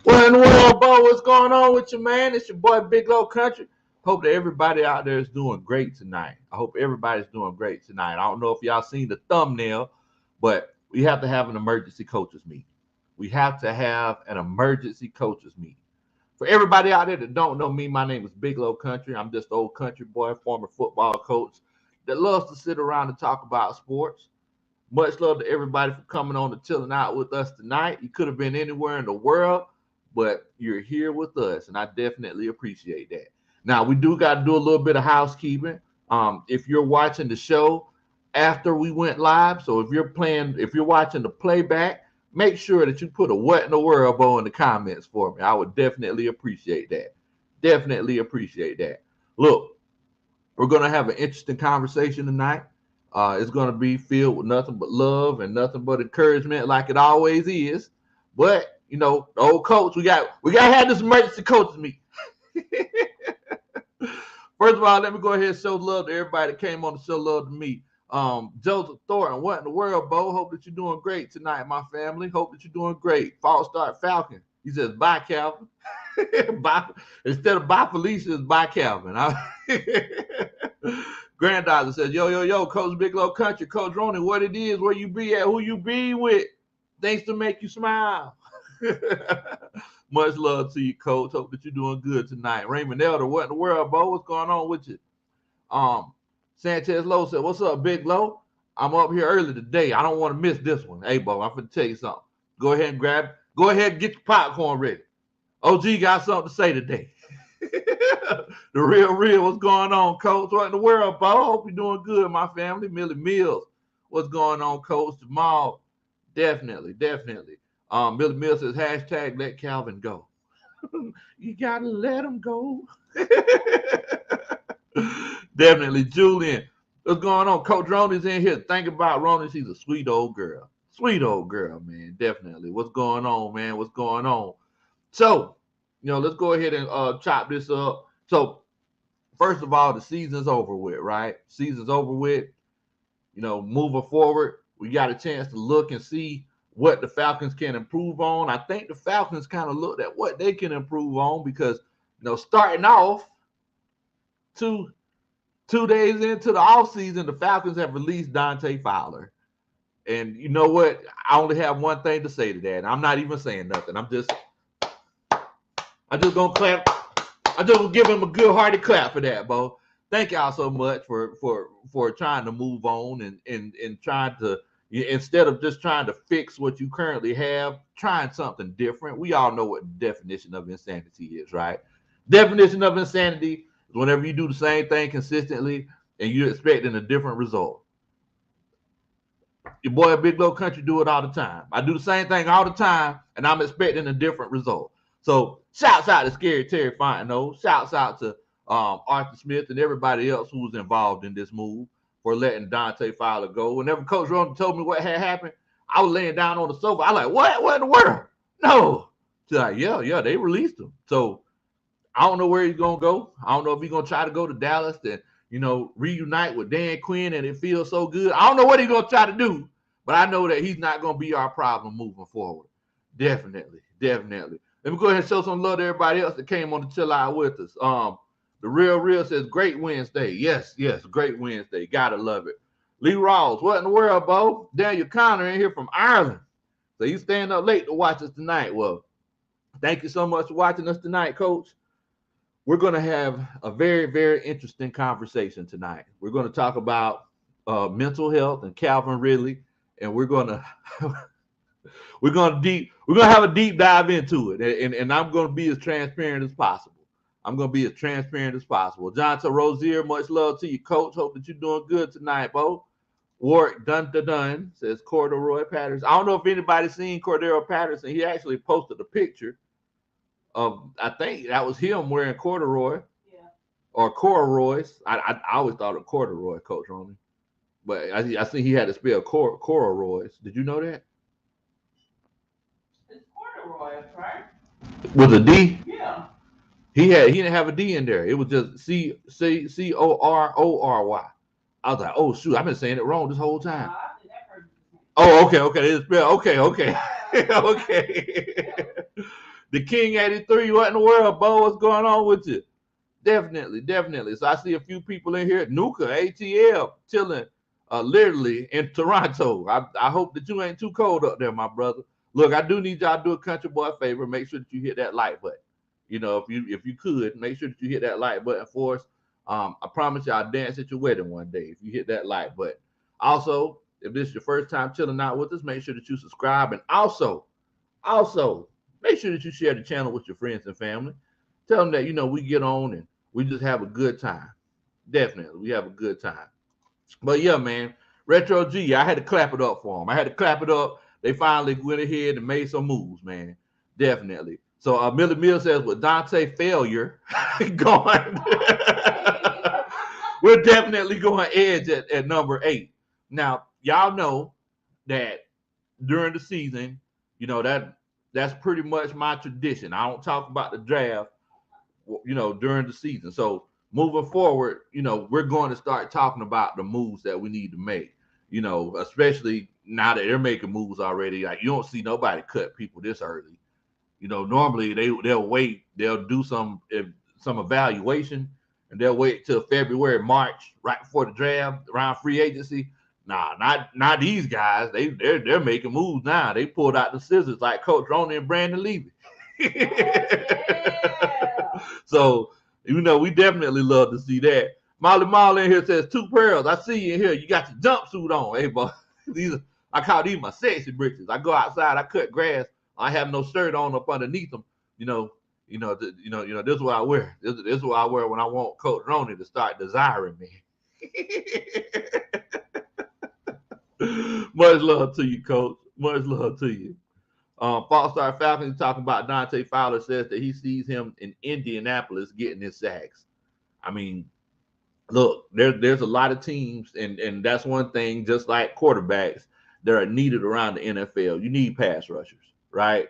What in the world, Bo? What's going on with you, man? It's your boy Big Low Kuntry. Hope that everybody out there is doing great tonight. I hope everybody's doing great tonight. I don't know if y'all seen the thumbnail, but we have to have an emergency coaches meeting. We have to have an emergency coaches meeting. For everybody out there that don't know me, my name is Big Low Kuntry. I'm just an old country boy, former football coach that loves to sit around and talk about sports. Much love to everybody for coming on and chilling out with us tonight. You could have been anywhere in the world, but you're here with us, and I definitely appreciate that. Now, we do got to do a little bit of housekeeping. If you're watching the show after we went live, so if you're watching the playback, make sure that you put a what in the world Bo in the comments for me. I would definitely appreciate that. Definitely appreciate that. Look, we're going to have an interesting conversation tonight. It's going to be filled with nothing but love and nothing but encouragement, like it always is. But the old coach, we got to have this emergency coaches meeting. First of all, let me go ahead and show love to everybody that came on to show love to me. Joseph Thornton, what in the world, Bo? Hope that you're doing great tonight, my family. Hope that you're doing great. False start Falcon. He says, bye, Calvin. Bye. Instead of bye, Felicia, it's bye, Calvin. Granddaughter says, yo, Coach Big Low Kuntry, Coach Ronnie, what it is, where you be at, who you be with. Things to make you smile. Much love to you, Coach. Hope that you're doing good tonight. Raymond Elder, what in the world, Bo? What's going on with you? Sanchez Lowe said, what's up, Big Low? I'm up here early today. I don't want to miss this one. Hey, Bo, I'm going to tell you something. Go ahead and get your popcorn ready. OG got something to say today. The real, what's going on, Coach? What in the world, Bo? Hope you're doing good, my family. Millie Mills, what's going on, Coach? Jamal, definitely. Millie Mills says, hashtag let Calvin go. You got to let him go. Definitely. Julian, what's going on? Coach Ronnie's in here. Think about Ronnie. She's a sweet old girl. Sweet old girl, man. Definitely. What's going on, man? What's going on? So, let's go ahead and chop this up. So, first of all, the season's over with, right? Season's over with. Moving forward, we got a chance to look and see what the Falcons can improve on. I think the Falcons kind of looked at what they can improve on because, starting off two days into the offseason, the Falcons have released Dante Fowler. And you know what? I only have one thing to say to that. And I'm not even saying nothing. I'm just gonna clap. I'm just gonna give him a good hearty clap for that, Bo. Thank y'all so much for trying to move on and trying to, instead of just trying to fix what you currently have, trying something different. We all know what the definition of insanity is, right? Definition of insanity is whenever you do the same thing consistently and you're expecting a different result. Your boy Big Low Kuntry do it all the time. I do the same thing all the time, and I'm expecting a different result. So shouts out to Scary Terry Fontenot. Shouts out to Arthur Smith and everybody else who was involved in this move for letting Dante Fowler go. Whenever Coach Ronnie told me what had happened, I was laying down on the sofa. I was like, what in the world? No. She's like, yeah, they released him. So I don't know where he's going to go. I don't know if he's going to try to go to Dallas and, reunite with Dan Quinn and it feels so good. I don't know what he's going to try to do, but I know that he's not going to be our problem moving forward. Definitely. Let me go ahead and show some love to everybody else that came on to chill out with us. The real says, great Wednesday. Yes, great Wednesday. Gotta love it. Lee Rawls, what in the world, Bo? Daniel Connor in here from Ireland. So you staying up late to watch us tonight. Well, thank you so much for watching us tonight, Coach. We're going to have a very, very interesting conversation tonight. We're going to talk about mental health and Calvin Ridley, and we're going to have a deep dive into it, and I'm going to be as transparent as possible. Jonathan Rozier, much love to you, Coach. Hope that you're doing good tonight, Bo. Warwick Dun says Corduroy Patterson. I don't know if anybody's seen Cordero Patterson. He actually posted a picture of, I think that was him wearing corduroy. Yeah. Or corduroys. I always thought of corduroy, Coach Ronnie. But I see he had to spell corduroys. Did you know that? It's corduroy, right? With a D? Yeah. He didn't have a D in there. It was just Corrory. I was like, oh shoot, I've been saying it wrong this whole time. Oh, okay. It's spelled okay. Okay. The King 83, what in the world, Bo? What's going on with you? Definitely. So I see a few people in here. Nuka, ATL, chilling, literally in Toronto. I hope that you ain't too cold up there, my brother. Look, I do need y'all to do a country boy favor. Make sure that you hit that like button. You know, if you could, make sure that you hit that like button for us. I promise you I'll dance at your wedding one day if you hit that like button. Also, if this is your first time chilling out with us, make sure that you subscribe. And also, make sure that you share the channel with your friends and family. Tell them that, we get on and we just have a good time. Definitely, we have a good time. But yeah, man, Retro G, I had to clap it up for them. I had to clap it up. They finally went ahead and made some moves, man. Definitely. So Millie Mill says, with Dante Failure going, we're definitely going edge at number 8. Now, y'all know that during the season, that's pretty much my tradition. I don't talk about the draft, during the season. So moving forward, we're going to start talking about the moves that we need to make, especially now that they're making moves already. Like, you don't see nobody cut people this early. Normally they'll wait, they'll do some evaluation, and they'll wait till February, March, right before the draft, around free agency. Nah, not these guys. They're making moves now. They pulled out the scissors like Coach Roney and Brandon Levy. So, we definitely love to see that. Molly in here says, 2 pearls. I see you in here. You got your jumpsuit on. Hey, boy. I call these my sexy britches. I go outside, I cut grass. I have no shirt on up underneath them. This is what I wear. This is what I wear when I want Coach Roney to start desiring me. Much love to you, Coach. Much love to you. False Star Falcons talking about Dante Fowler says that he sees him in Indianapolis getting his sacks. I mean, look, there's a lot of teams, and that's one thing, just like quarterbacks, that are needed around the NFL. You need pass rushers, right?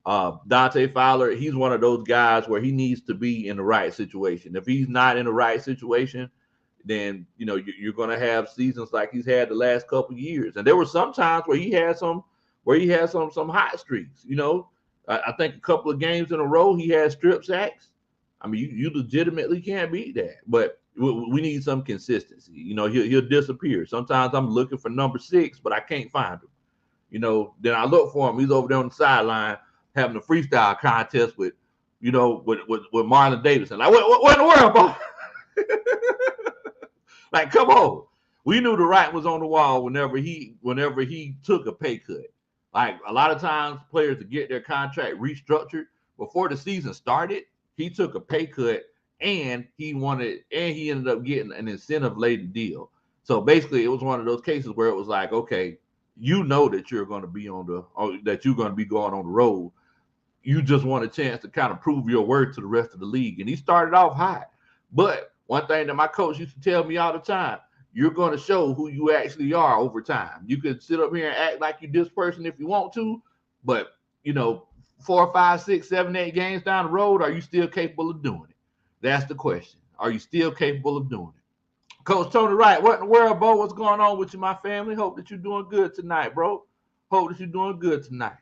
Dante Fowler, he's one of those guys where he needs to be in the right situation. If he's not in the right situation, then you're going to have seasons like he's had the last couple of years. And there were some times where he had some hot streaks. I think a couple of games in a row he had strip sacks. I mean, you legitimately can't beat that. But we need some consistency. He'll disappear. Sometimes I'm looking for number 6, but I can't find him. Then I look for him. He's over there on the sideline having a freestyle contest with Marlon Davidson. Like, what in the world, boy? Like, come on. We knew the writing was on the wall whenever he took a pay cut. Like, a lot of times players to get their contract restructured before the season started, he took a pay cut and he ended up getting an incentive-laden deal. So basically it was one of those cases where it was like, okay, that you're going to be going on the road. You just want a chance to kind of prove your worth to the rest of the league. And he started off hot. But one thing that my coach used to tell me all the time, you're going to show who you actually are over time. You can sit up here and act like you're this person if you want to, but 4, 5, 6, 7, 8 games down the road, are you still capable of doing it? That's the question. Are you still capable of doing it? Coach Tony Wright, what in the world, Bo? What's going on with you, my family? Hope that you're doing good tonight, bro. Hope that you're doing good tonight.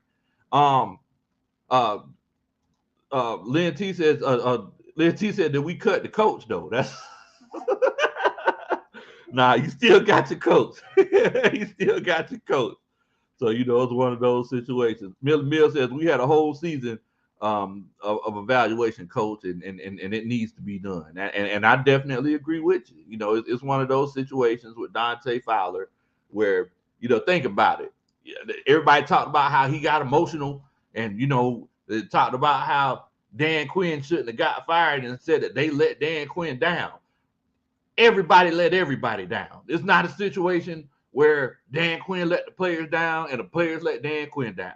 Lynn T says that we cut the coach though. That's nah, you still got your coach. You still got your coach. So it's one of those situations. Mill says we had a whole season of evaluation, coach, and it needs to be done. And I definitely agree with you. It's one of those situations with Dante Fowler where think about it. Everybody talked about how he got emotional, and they talked about how Dan Quinn shouldn't have got fired and said that they let Dan Quinn down. Everybody let everybody down. It's not a situation where Dan Quinn let the players down and the players let Dan Quinn down.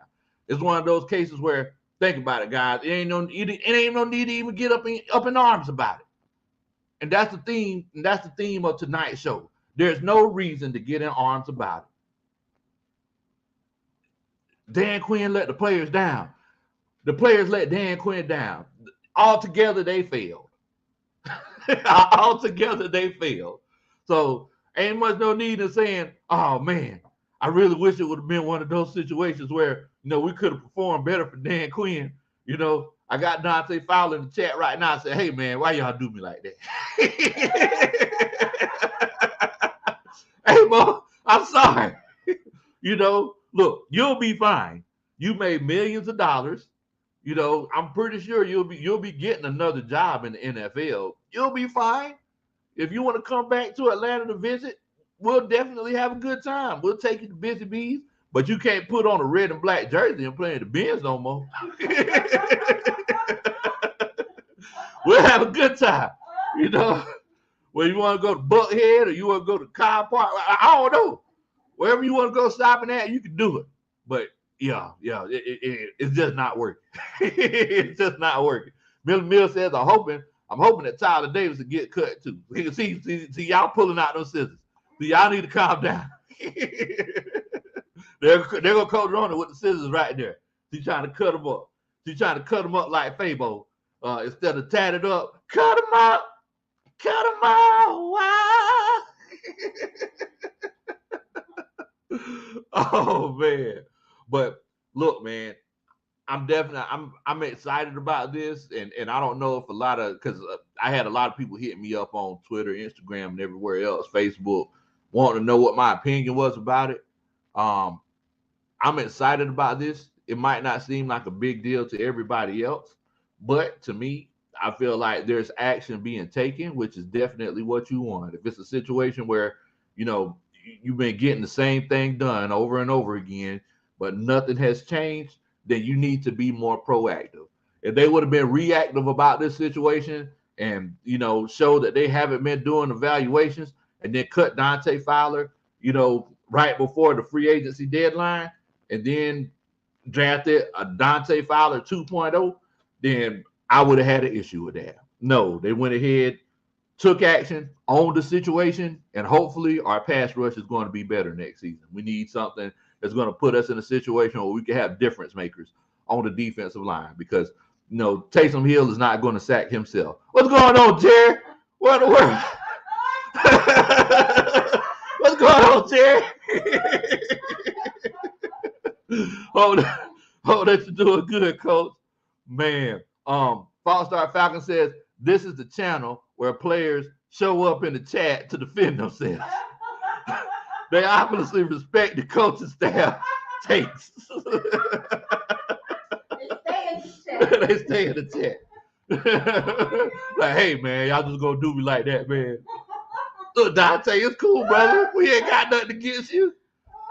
It's one of those cases where, think about it, guys. It ain't no need to even get up in arms about it. And that's the theme. And that's the theme of tonight's show. There's no reason to get in arms about it. Dan Quinn let the players down. The players let Dan Quinn down. Altogether, they failed. Altogether, they failed. So ain't much no need in saying, oh, man, I really wish it would have been one of those situations where, we could have performed better for Dan Quinn. You know, I got Dante Fowler in the chat right now. I said, hey, man, why y'all do me like that? Hey, Mo, I'm sorry. You know, look, you'll be fine. You made millions of dollars. You know, I'm pretty sure you'll be getting another job in the NFL. You'll be fine. If you want to come back to Atlanta to visit, we'll definitely have a good time. We'll take you to Busy Bees, but you can't put on a red and black jersey and play in the Benz no more. We'll have a good time, you know. Where you want to go to Buckhead or you want to go to Car Park, I don't know. Wherever you want to go shopping at, you can do it. But yeah, it's just not working. It's just not working. Mill says, I'm hoping that Tyler Davis will get cut too. See, y'all pulling out those scissors. So y'all need to calm down. They're gonna coach on it with the scissors right there. She's trying to cut them up. She's trying to cut them up like Fabo. Instead of tatted up, cut them out. Cut them out. Wow. Oh man. But look, man, I'm excited about this, and I don't know if because I had a lot of people hitting me up on Twitter, Instagram, and everywhere else, Facebook, wanting to know what my opinion was about it. I'm excited about this. It might not seem like a big deal to everybody else, but to me, I feel like there's action being taken, which is definitely what you want. If it's a situation where, you know, you've been getting the same thing done over and over again, but nothing has changed, then you need to be more proactive. If they would have been reactive about this situation and, you know, show that they haven't been doing evaluations and then cut Dante Fowler, you know, right before the free agency deadline and then drafted a Dante Fowler 2.0, then I would have had an issue with that. No, they went ahead, took action, owned the situation, and hopefully our pass rush is going to be better next season. We need something that's going to put us in a situation where we can have difference makers on the defensive line because, you know, Taysom Hill is not going to sack himself. What's going on, Terry? What in the world? What's going on, Terry? Oh, that you're doing good, Coach. Man, Falstar Falcon says this is the channel where players show up in the chat to defend themselves. They obviously respect the coaching staff takes. They stay in the chat. Like, hey, man, y'all just gonna do me like that, man. Look, Dante, it's cool, brother. We ain't got nothing against you.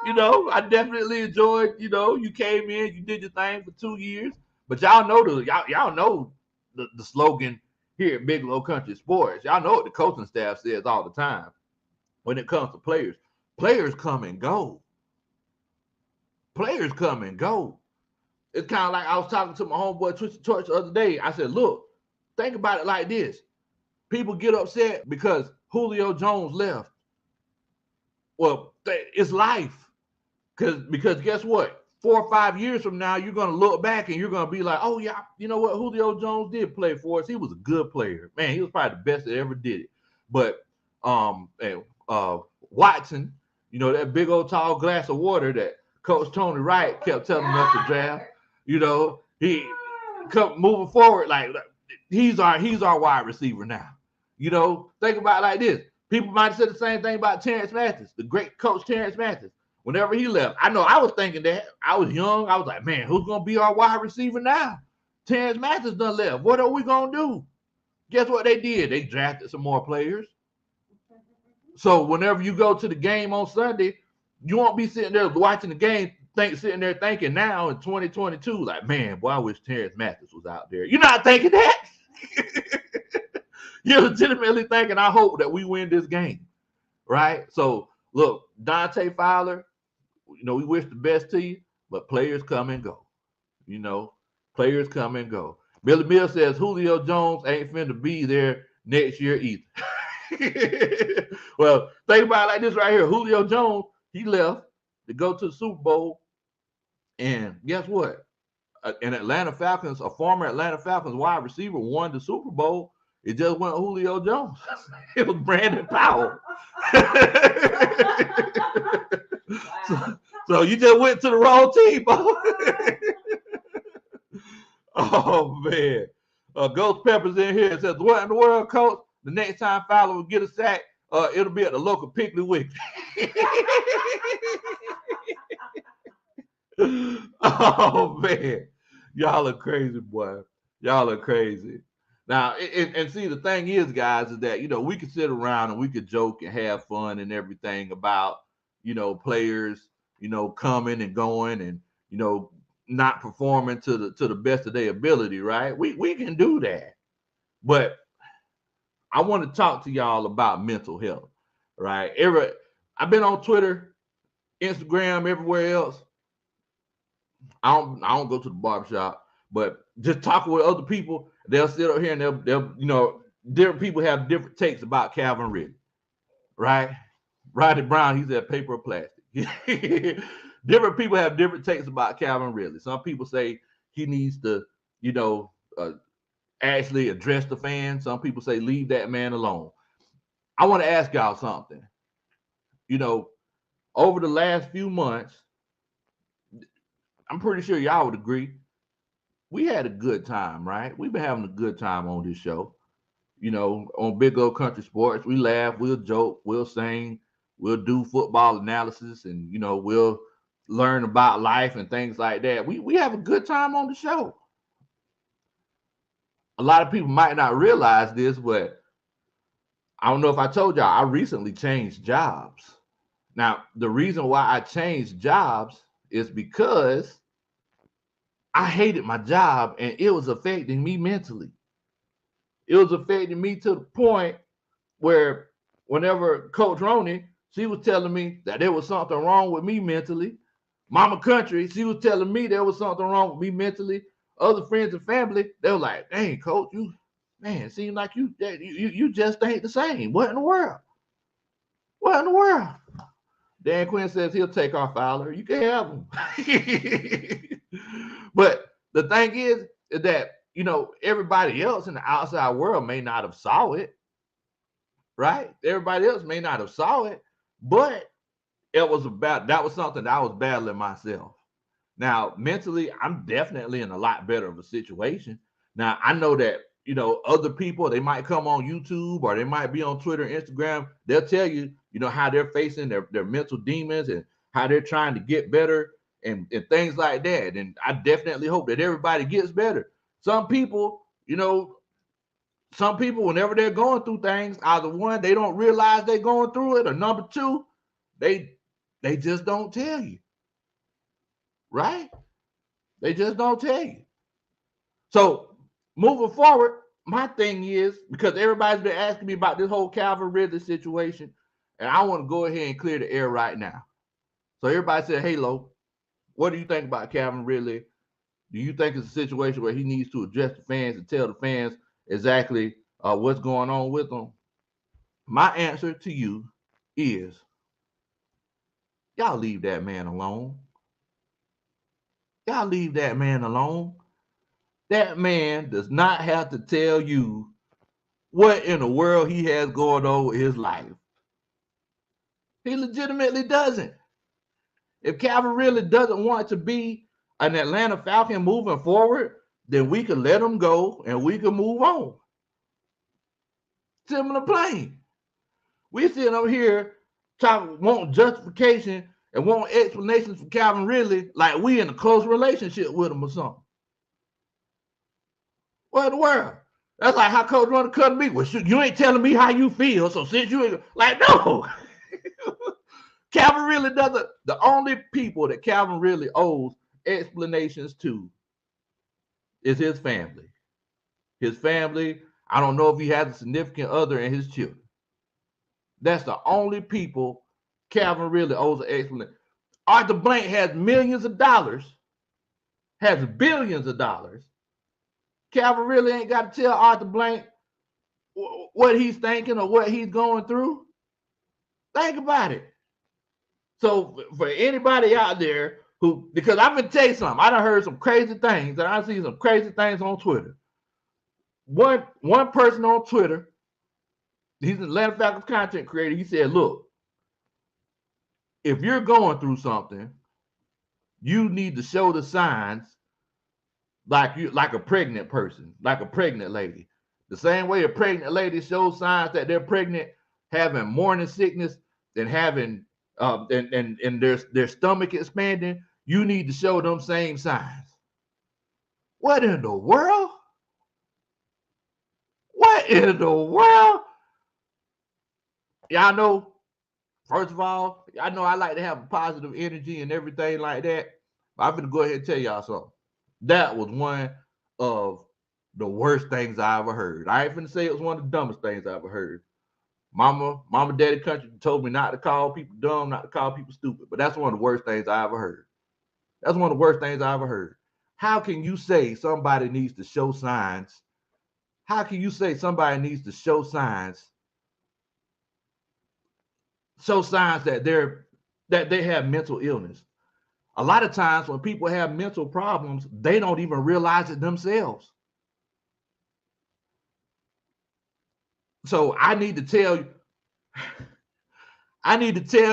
You know, I definitely enjoyed, you know, you came in, you did your thing for 2 years. But y'all know the slogan here at Big Low Kuntry Sports. Y'all know what the coaching staff says all the time when it comes to players. Players come and go. Players come and go. It's kind of like I was talking to my homeboy Twisted Torch the other day. I said, look, think about it like this. People get upset because Julio Jones left. Well, it's life. Because guess what? 4 or 5 years from now, you're going to look back and you're going to be like, oh, yeah, you know what? Julio Jones did play for us. He was a good player. Man, he was probably the best that ever did it. But Watson, you know, that big old tall glass of water that Coach Tony Wright kept telling us to draft, you know, he kept moving forward. Like, he's our wide receiver now. You know, think about it like this. People might have said the same thing about Terrence Mathis, the great coach Terrence Mathis. Whenever he left, I know I was thinking that. I was young. I was like, man, who's going to be our wide receiver now? Terrence Mathis done left. What are we going to do? Guess what they did? They drafted some more players. So whenever you go to the game on Sunday, you won't be sitting there watching the game, sitting there thinking now in 2022, like, man, boy, I wish Terrence Mathis was out there. You're not thinking that. You're legitimately thinking, I hope that we win this game, right? So, look, Dante Fowler, you know, we wish the best to you, but players come and go. You know, players come and go. Billy Mill says Julio Jones ain't finna be there next year either. Well, think about it like this right here. Julio Jones, he left to go to the Super Bowl. And guess what? A former Atlanta Falcons wide receiver won the Super Bowl. It just wasn't Julio Jones. It was Brandon Powell. So you just went to the wrong team, bro. Oh man. Ghost Pepper's in here. It says, what in the world, coach? The next time Fowler will get a sack, it'll be at the local Piggly Wiggly. Oh man. Y'all are crazy, boy. Y'all are crazy. Now, and see, the thing is, guys, is that, we could sit around and we could joke and have fun and everything about, players, coming and going and, not performing to the best of their ability, right? We can do that. But I want to talk to y'all about mental health, right? I've been on Twitter, Instagram, everywhere else. I don't go to the barbershop, but just talking with other people, they'll sit up here and they'll different people have different takes about Calvin Ridley, right? Rodney Brown, he said paper or plastic. Different people have different takes about Calvin Ridley. Some people say he needs to, actually address the fans. Some people say leave that man alone. I want to ask y'all something. Over the last few months, I'm pretty sure y'all would agree, we had a good time, right? We've been having a good time on this show. On Big Low Kuntry Sports, we laugh, we'll joke, we'll sing, we'll do football analysis, and we'll learn about life and things like that. We have a good time on the show. A lot of people might not realize this, but I don't know if I told y'all, I recently changed jobs. Now, the reason why I changed jobs is because I hated my job and it was affecting me mentally. It was affecting me to the point where whenever Coach Roney, she was telling me that there was something wrong with me mentally. Mama Country, she was telling me there was something wrong with me mentally. Other friends and family, they were like, dang, Coach, it seems like you just ain't the same. What in the world? What in the world? Dan Quinn says he'll take our Fowler. You can have him. But the thing is that, everybody else in the outside world may not have saw it, right? Everybody else may not have saw it, but that was something that I was battling myself. Now, mentally, I'm definitely in a lot better of a situation. Now, I know that, other people, they might come on YouTube or they might be on Twitter, Instagram. They'll tell you, how they're facing their mental demons and how they're trying to get better and things like that. And I definitely hope that everybody gets better. Some people, whenever they're going through things, either one, they don't realize they're going through it, or number two, they just don't tell you. Right? They just don't tell you. So moving forward, my thing is, because everybody's been asking me about this whole Calvin Ridley situation, and I want to go ahead and clear the air right now. So everybody said, hey, Lo, what do you think about Calvin Ridley? Do you think it's a situation where he needs to address the fans and tell the fans exactly what's going on with them? My answer to you is, y'all leave that man alone. Y'all leave that man alone. That man does not have to tell you what in the world he has going on with his life. He legitimately doesn't. If Calvin really doesn't want to be an Atlanta Falcon moving forward, then we can let him go and we can move on. Simple and plain. We sitting over here want justification and want explanations for Calvin Ridley like we in a close relationship with him or something. What in the world? That's like how Coach Roney cut me. Well, you ain't telling me how you feel, so since you ain't like, no. Calvin really doesn't. The only people that Calvin really owes explanations to is his family. His family, I don't know if he has a significant other and his children. That's the only people Calvin really owes an explanation. Arthur Blank has millions of dollars, has billions of dollars. Calvin really ain't got to tell Arthur Blank what he's thinking or what he's going through. Think about it. So for anybody out there who, because I've been telling you something, I done heard some crazy things, and I see some crazy things on Twitter. One person on Twitter, he's an Atlanta Falcons content creator, he said, look, if you're going through something, you need to show the signs like a pregnant person, like a pregnant lady. The same way a pregnant lady shows signs that they're pregnant, having morning sickness and having and their stomach expanding, you need to show them same signs. What in the world? What in the world? Y'all know, first of all, I know I like to have a positive energy and everything like that. But I'm gonna go ahead and tell y'all something. That was one of the worst things I ever heard. I ain't finna say it was one of the dumbest things I ever heard. Mama, daddy country told me not to call people dumb, not to call people stupid. But that's one of the worst things I ever heard. That's one of the worst things I ever heard. How can you say somebody needs to show signs? How can you say somebody needs to show signs that they have mental illness? A lot of times when people have mental problems, they don't even realize it themselves. So I need to tell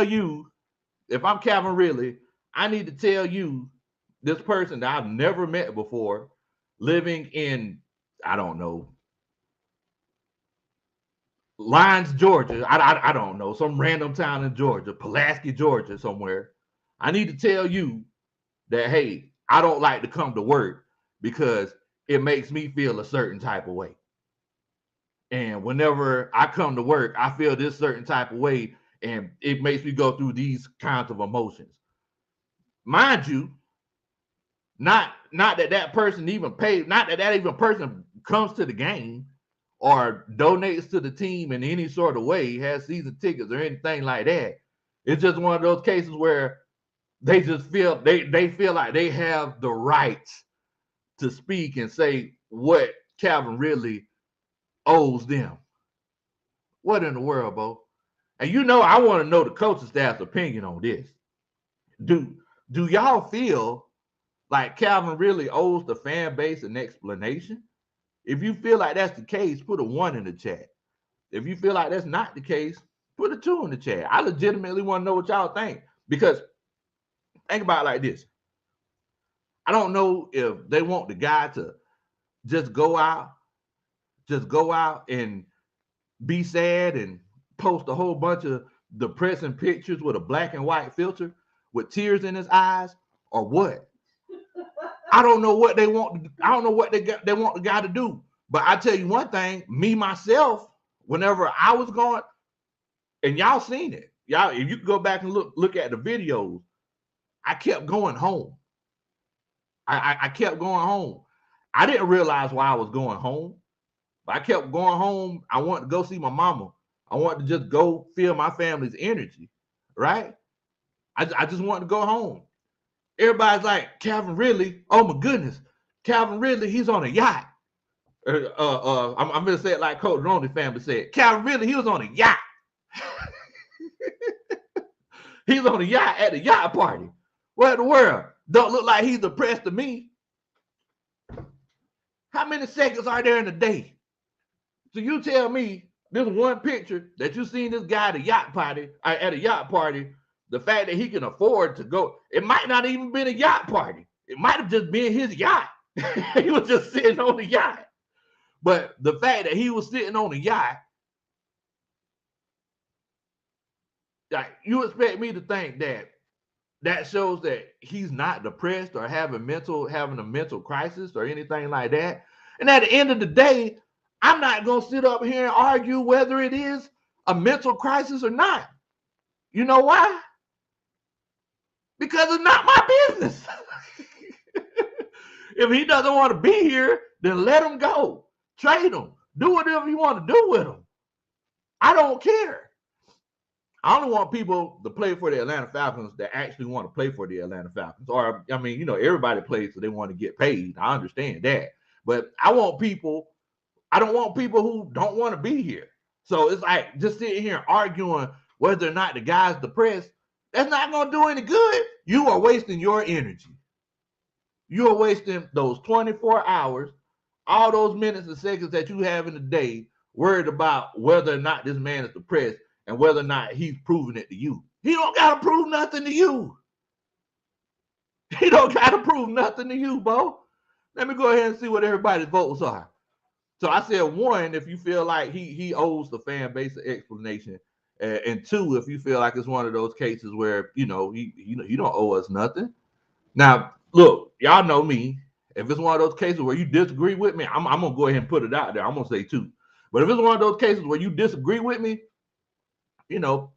you, if I'm Calvin Ridley, I need to tell you, this person that I've never met before, living in, I don't know, Lyons, Georgia. I don't know, some random town in Georgia, Pulaski, Georgia, somewhere. I need to tell you that, hey, I don't like to come to work because it makes me feel a certain type of way. And whenever I come to work, I feel this certain type of way, and it makes me go through these kinds of emotions. Mind you, not that person even paid, not that even person comes to the game or donates to the team in any sort of way, has season tickets or anything like that. It's just one of those cases where they just feel they feel like they have the right to speak and say what Calvin really owes them. What in the world, Bo? And I want to know the coaching staff's opinion on this. Do y'all feel like Calvin really owes the fan base an explanation? If you feel like that's the case, put a 1 in the chat. If you feel like that's not the case, put a 2 in the chat. I legitimately want to know what y'all think, because think about it like this. I don't know if they want the guy to just go out and be sad and post a whole bunch of depressing pictures with a black and white filter with tears in his eyes, or what. I don't know what they want. I don't know what they want the guy to do. But I tell you one thing, me myself, whenever I was going, and y'all seen it, y'all, if you can go back and look at the videos, I kept going home. I kept going home. I didn't realize why I was going home, but I kept going home. I wanted to go see my mama. I wanted to just go feel my family's energy, right? I just wanted to go home. Everybody's like, Calvin Ridley, oh my goodness, Calvin Ridley, he's on a yacht. I'm gonna say it like Coach Ronnie's family said. Calvin Ridley, he was on a yacht. He's on a yacht at the yacht party. What in the world? Don't look like he's depressed to me. How many seconds are there in a day? So you tell me this one picture that you seen this guy at a yacht party, the fact that he can afford to go, it might not even been a yacht party. It might have just been his yacht. He was just sitting on the yacht. But the fact that he was sitting on the yacht, like, you expect me to think that shows that he's not depressed or having a mental crisis or anything like that. And at the end of the day, I'm not going to sit up here and argue whether it is a mental crisis or not. You know why? Because it's not my business. If he doesn't want to be here, then let him go. Trade him. Do whatever you want to do with him. I don't care. I only want people to play for the Atlanta Falcons that actually want to play for the Atlanta Falcons. Or, I mean, everybody plays so they want to get paid. I understand that. But I don't want people who don't want to be here. So it's like just sitting here arguing whether or not the guy's depressed. That's not going to do any good. You are wasting your energy. You are wasting those 24 hours, all those minutes and seconds that you have in a day, worried about whether or not this man is depressed and whether or not he's proving it to you. He don't got to prove nothing to you. He don't got to prove nothing to you, Bo. Let me go ahead and see what everybody's votes are. So I said one, if you feel like he owes the fan base an explanation, and two, if you feel like it's one of those cases where you don't owe us nothing. Now, look, y'all know me. If it's one of those cases where you disagree with me, I'm gonna go ahead and put it out there. I'm gonna say two. But if it's one of those cases where you disagree with me, you know,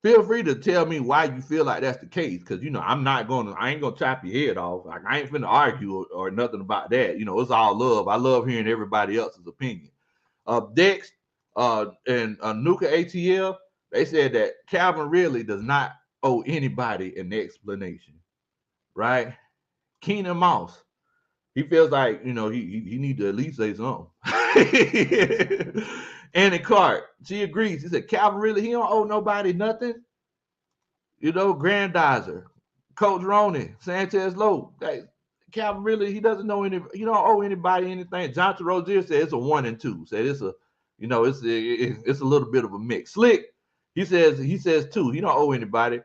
feel free to tell me why you feel like that's the case. Because I ain't gonna chop your head off. Like I ain't finna argue or nothing about that. It's all love. I love hearing everybody else's opinion. Dex and Nuka ATL, they said that Calvin really does not owe anybody an explanation, right? Keenan Moss, he feels like he need to at least say something. Annie Clark, she agrees. He said Calvin really he don't owe nobody nothing. Grandizer, Coach Roney, Sanchez Lowe. Calvin really he doesn't know any. He don't owe anybody anything. Jonathan Rozier said it's a 1 and 2. Said it's a it's a little bit of a mix. Slick, he says 2. He don't owe anybody.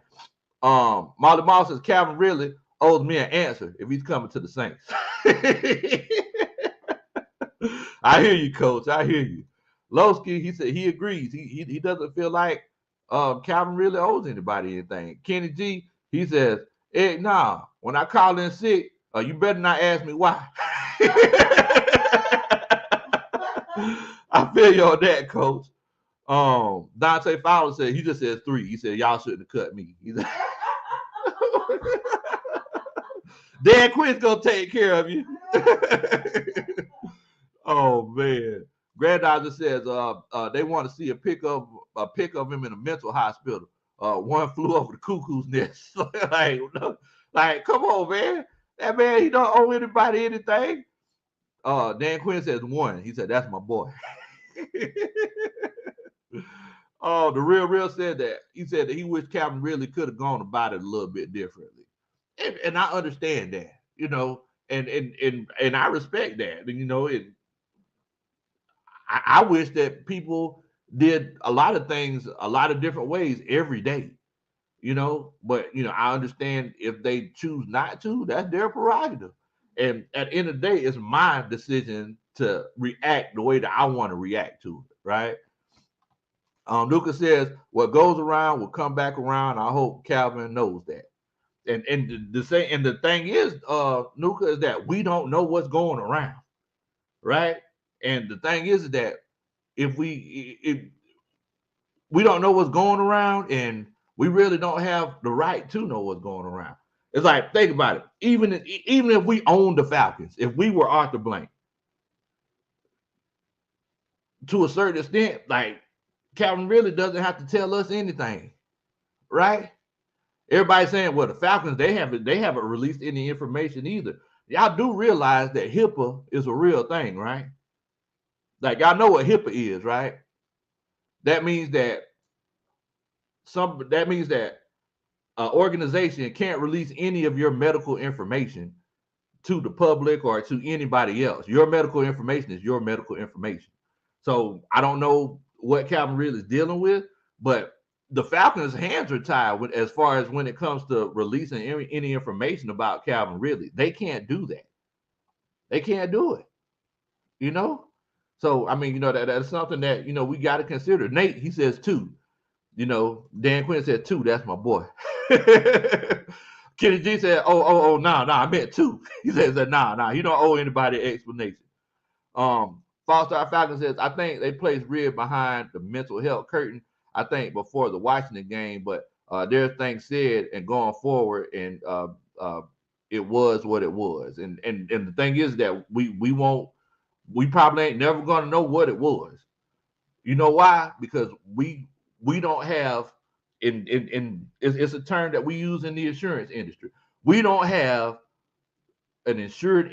Molly Moss says Calvin really owes me an answer if he's coming to the Saints. I hear you, Coach. I hear you. Lowski, he said he agrees. He doesn't feel like Calvin really owes anybody anything. Kenny G, he says, hey, nah, when I call in sick, you better not ask me why. I feel you on that, Coach. Dante Fowler said he just says 3. He said y'all shouldn't have cut me. He said, Dan Quinn's gonna take care of you. Oh man. Granddaughter says they want to see a pic of him in a mental hospital. One flew over the cuckoo's nest. like, come on, man. That man, he don't owe anybody anything. Dan Quinn says 1. He said, that's my boy. Oh, the real said that. He said that he wished Calvin really could have gone about it a little bit differently. And I understand that, and I respect that. And I wish that people did a lot of things a lot of different ways every day, but I understand if they choose not to, that's their prerogative. And at the end of the day, it's my decision to react the way that I want to react to it, right? Lucas says, what goes around will come back around. I hope Calvin knows that. And the thing is, Nuka, is that we don't know what's going around, right? And the thing is that if we don't know what's going around, and we really don't have the right to know what's going around. It's like, think about it. Even if we owned the Falcons, if we were Arthur Blank, to a certain extent, like Calvin really doesn't have to tell us anything, right? Everybody's saying, well, the Falcons, they haven't released any information either. Y'all do realize that HIPAA is a real thing, right? Like, y'all know what HIPAA is, right? That means that an organization can't release any of your medical information to the public or to anybody else. Your medical information is your medical information. So I don't know what Calvin really is dealing with, but the Falcons' hands are tied as far as when it comes to releasing any information about Calvin Ridley. They can't do that. They can't do it. So I mean, that's something that we got to consider. Nate, he says 2. Dan Quinn said 2. That's my boy. Kenny G said, oh, nah, I meant 2. He says that nah, you don't owe anybody an explanation. Falstar Falcon says, I think they placed Rid behind the mental health curtain, I think, before the Washington game, but there's things said and going forward, and it was what it was. And the thing is that we probably ain't never gonna know what it was. You know why? Because we don't have it's a term that we use in the insurance industry. We don't have an insurable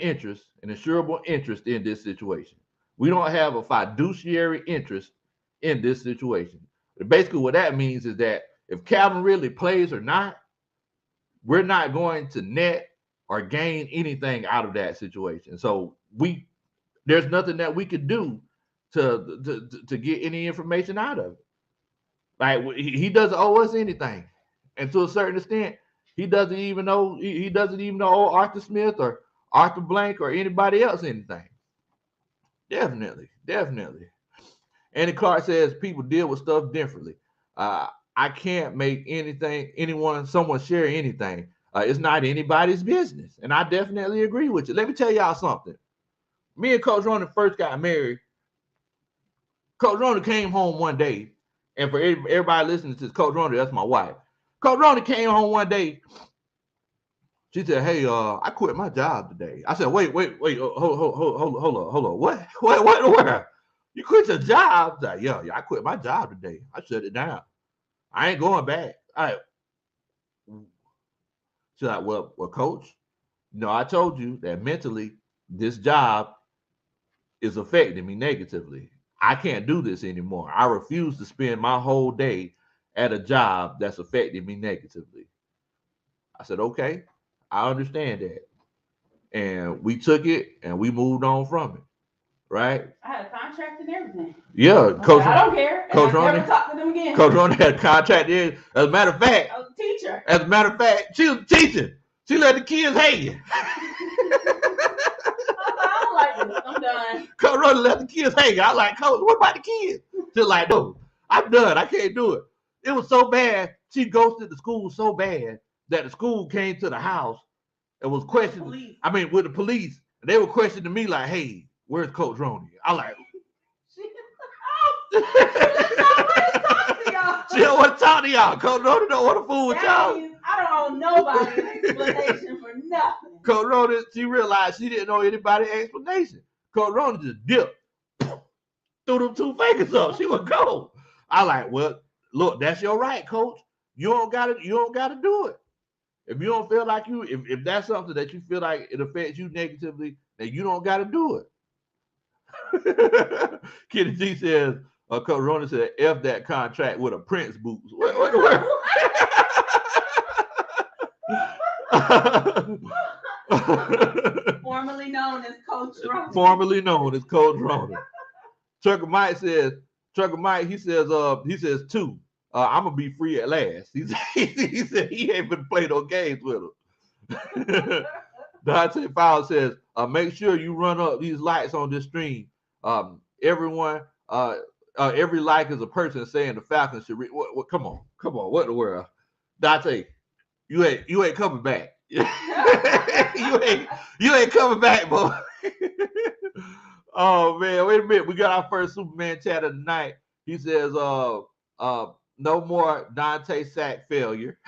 interest in this situation. We don't have a fiduciary interest in this situation. Basically, what that means is that if Calvin really plays or not, we're not going to net or gain anything out of that situation. So there's nothing that we could do to get any information out of it. Like, he doesn't owe us anything, and to a certain extent, he doesn't even know old Arthur Smith or Arthur Blank or anybody else anything. Definitely. Andy Clark says people deal with stuff differently. I can't make someone share anything. It's not anybody's business. And I definitely agree with you. Let me tell y'all something. Me and Coach Ronnie first got married. Coach Ronnie came home one day, and for everybody listening to this, Coach Ronnie, that's my wife. Coach Ronnie came home one day. She said, "Hey, I quit my job today." I said, "Wait, hold on. What? Where? You quit your job?" She's like, yeah, I quit my job today. I shut it down. I ain't going back. She's like, well, Coach, I told you that mentally this job is affecting me negatively. I can't do this anymore. I refuse to spend my whole day at a job that's affecting me negatively. I said, okay, I understand that. And we took it and we moved on from it. Right? I had a contract and everything. Yeah, Coach. I don't care. Coach Ronnie. Never talked to them again. Coach Ronnie had a contract in. As a matter of fact, I was a teacher. As a matter of fact, she was teaching. She let the kids hate. I don't like this. I'm done. Coach Ronnie let the kids hang. I like, Coach, what about the kids? She's like, no, I'm done. I can't do it. It was so bad. She ghosted the school so bad that the school came to the house and was questioning. With the police. And they were questioning me like, hey, where's Coach Ronnie? I like. She don't want to talk to y'all. Coach Ronnie don't want to fool with y'all. I don't owe nobody an explanation for nothing. Coach Ronnie, she realized she didn't owe anybody an explanation. Coach Ronnie just dipped, threw them two fingers up. She was gone. I like, well, look, that's your right, Coach. You don't gotta do it. If you don't feel like if that's something that you feel like it affects you negatively, then you don't gotta do it. Kitty G says, Coach Ronnie said, F that contract with a Prince boots. What the word? Formerly known as Coach Ronnie. Formerly known as Coach Ronnie. Trucker Mike, he says 2. I'm gonna be free at last. He said he ain't been playing no games with him. Dante Fowler says, make sure you run up these likes on this stream. Every like is a person saying the Falcons should come on, what in the world? Dante, you ain't coming back. you ain't coming back, boy. Oh man, wait a minute. We got our first Superman chat of the night. He says, no more Dante sack failure.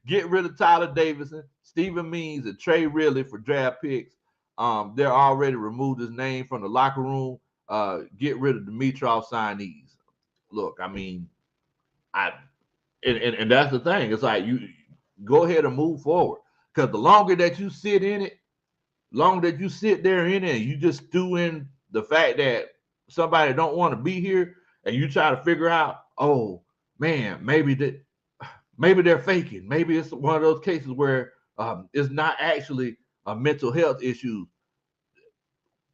Get rid of Tyler Davidson, Stephen Means, and Trey Ridley for draft picks. They're already removed his name from the locker room. Get rid of Dimitrov signees. Look, and that's the thing. It's like you go ahead and move forward. Because the longer that you sit in it, longer that you sit there in it, and you just stew in the fact that somebody don't want to be here, and you try to figure out, oh man, maybe they're faking. Maybe it's one of those cases where it's not actually a mental health issue.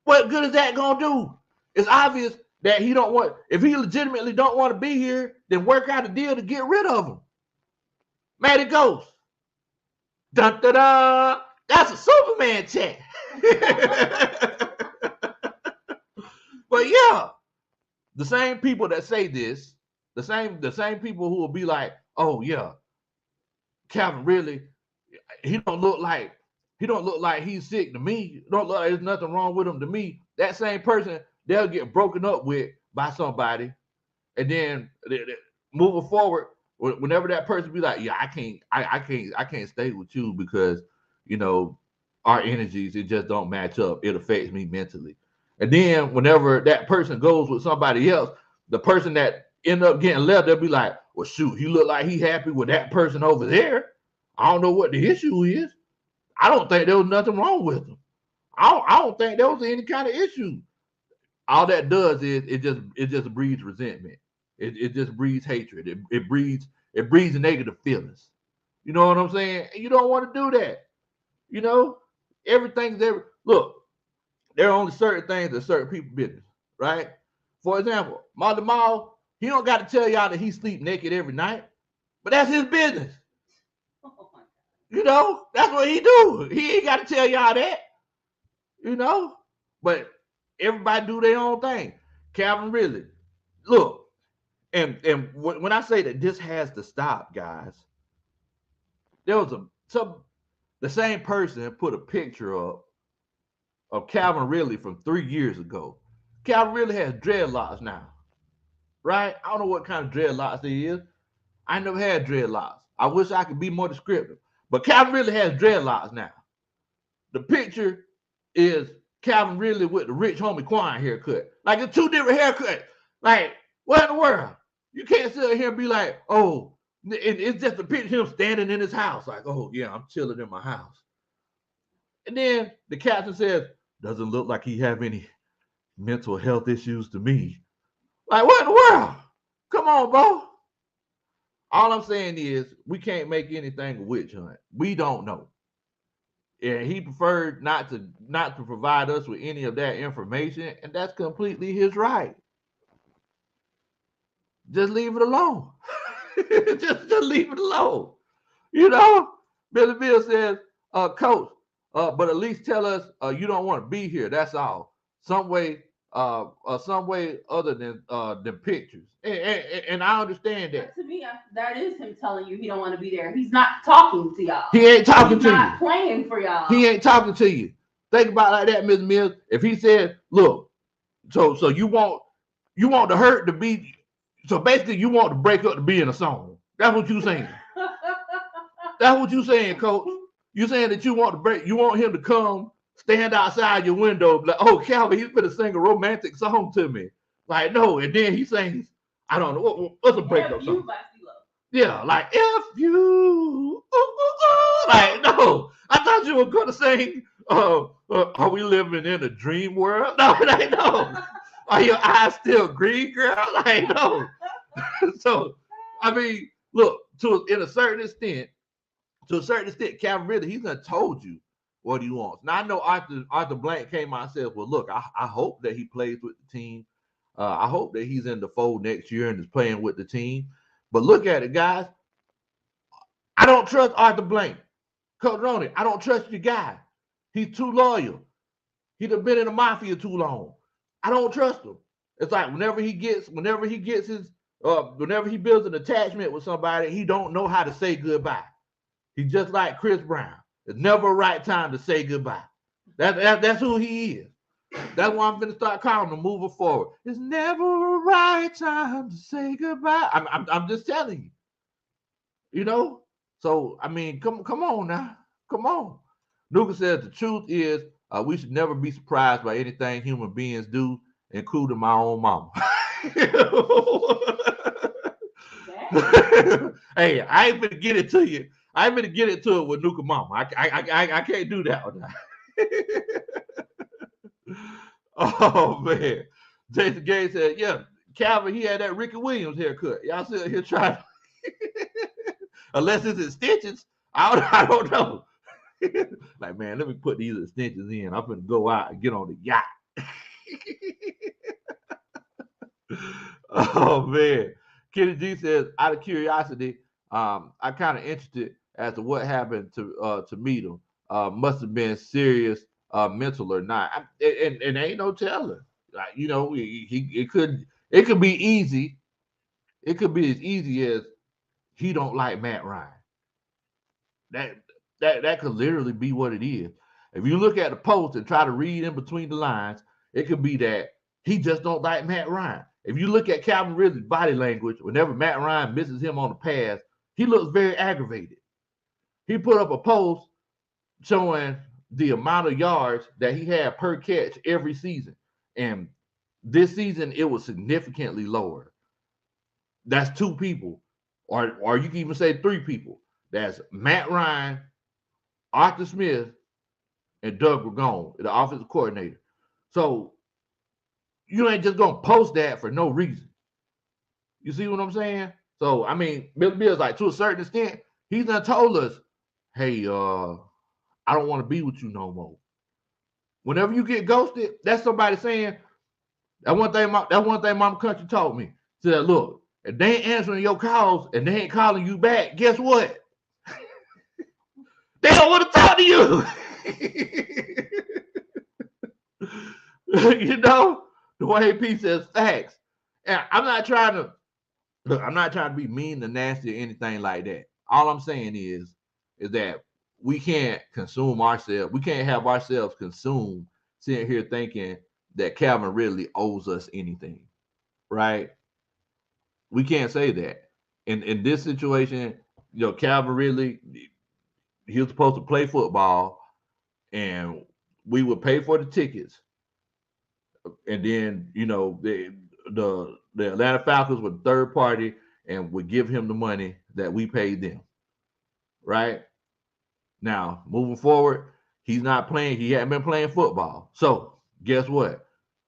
What good is that gonna do? It's obvious that if he legitimately don't want to be here, then work out a deal to get rid of him. Man, it goes. Dun, dun, dun. That's a Superman chat. But yeah, the same people that say this, the same people who will be like, oh yeah, Calvin Ridley, he don't look like he's sick to me. Don't look like there's nothing wrong with him to me. That same person, they'll get broken up with by somebody, and then moving forward, whenever that person be like, yeah, I can't stay with you because our energies, it just don't match up. It affects me mentally. And then whenever that person goes with somebody else, the person that end up getting left, they'll be like, well, shoot, he look like he happy with that person over there. I don't know what the issue is. I don't think there was nothing wrong with him. I don't think there was any kind of issue. All that does is it just breeds resentment. It just breeds hatred. It breeds negative feelings. You know what I'm saying? And you don't want to do that. Everything's there. Look, there are only certain things that certain people business, right? For example, Marlon Mall, he don't got to tell y'all that he sleep naked every night, but that's his business. You know, that's what he do. He ain't got to tell y'all that. You know, but everybody do their own thing. Calvin Ridley, look, and when I say that this has to stop, guys, there was the same person put a picture up of Calvin Ridley from 3 years ago. Calvin Ridley has dreadlocks now, right? I don't know what kind of dreadlocks he is. I never had dreadlocks. I wish I could be more descriptive. But Calvin Ridley has dreadlocks now. The picture is Calvin Ridley with the rich homie Quan haircut. Like it's two different haircuts. Like, what in the world? You can't sit here and be like, oh, it's just a picture of him standing in his house. Like, oh, yeah, I'm chilling in my house. And then the captain says, doesn't look like he have any mental health issues to me. Like, what in the world? Come on, bro. All I'm saying is we can't make anything a witch hunt. We don't know. And he preferred not to provide us with any of that information, and that's completely his right. Just leave it alone. just leave it alone. You know, Billy Bill says, Coach, but at least tell us you don't want to be here. That's all. Some way other than pictures. And I understand that. To me, that is him telling you he don't want to be there. He's not talking to y'all. He ain't talking to you. He's not playing for y'all. He ain't talking to you. Think about it like that, Ms. Mills. If he said, look, so you want the hurt to be, so basically you want to break up to be in a song. That's what you saying. That's what you saying, Coach. You saying that you want him to come stand outside your window, like, oh, Calvin, he's gonna sing a romantic song to me. Like, no, and then he sings, I don't know, what's a breakup song? Yeah, like, if you, like, no. I thought you were gonna sing, are we living in a dream world? No, like, no. Are your eyes still green, girl? Like, no. So, I mean, look, to a certain extent, Calvin Ridley, he's done told you what he wants. Now, I know Arthur Blank came out and said, well, look, I hope that he plays with the team. I hope that he's in the fold next year and is playing with the team. But look at it, guys. I don't trust Arthur Blank. Coach Roney, I don't trust your guy. He's too loyal. He's been in the mafia too long. I don't trust him. It's like whenever he builds an attachment with somebody, he don't know how to say goodbye. He's just like Chris Brown. It's never a right time to say goodbye. That's who he is. That's why I'm going to start calling him moving forward. It's never a right time to say goodbye. I'm just telling you. You know? So, I mean, come on now. Come on. Nuka says the truth is we should never be surprised by anything human beings do, including my own mama. Hey, I ain't gonna get it to you. I ain't gonna get it to it with Nuka Mama. I can't do that one. Oh man. Jason Gay said, yeah, Calvin, he had that Ricky Williams haircut. Y'all sit here trying unless it's extensions. I don't know. Like, man, let me put these extensions in. I'm gonna go out and get on the yacht. Oh man. Kenny G says, out of curiosity, I'm kind of interested as to what happened to meet him. Must have been serious mental or not. And ain't no telling. Like, you know, it could be easy. It could be as easy as he don't like Matt Ryan. That could literally be what it is. If you look at the post and try to read in between the lines, it could be that he just don't like Matt Ryan. If you look at Calvin Ridley's body language, whenever Matt Ryan misses him on the pass, he looks very aggravated. He put up a post showing the amount of yards that he had per catch every season. And this season, it was significantly lower. That's two people, or you can even say three people. That's Matt Ryan, Arthur Smith, and Doug Ragone, the offensive coordinator. So you ain't just gonna post that for no reason. You see what I'm saying? So I mean, Bill's like, to a certain extent, he's done told us, hey, I don't want to be with you no more. Whenever you get ghosted, that's somebody saying, that one thing Mama Country taught me. Said, look, if they ain't answering your calls and they ain't calling you back, guess what? They don't want to talk to you. You know, Dwayne P says facts. And I'm not trying to look, I'm not trying to be mean or nasty or anything like that. All I'm saying is that we can't consume ourselves. We can't have ourselves consumed sitting here thinking that Calvin Ridley owes us anything, right? We can't say that. In this situation, Calvin Ridley, he was supposed to play football, and we would pay for the tickets, and then the Atlanta Falcons were third party and would give him the money that we paid them. Right now, moving forward, he's not playing. He hadn't been playing football. So guess what?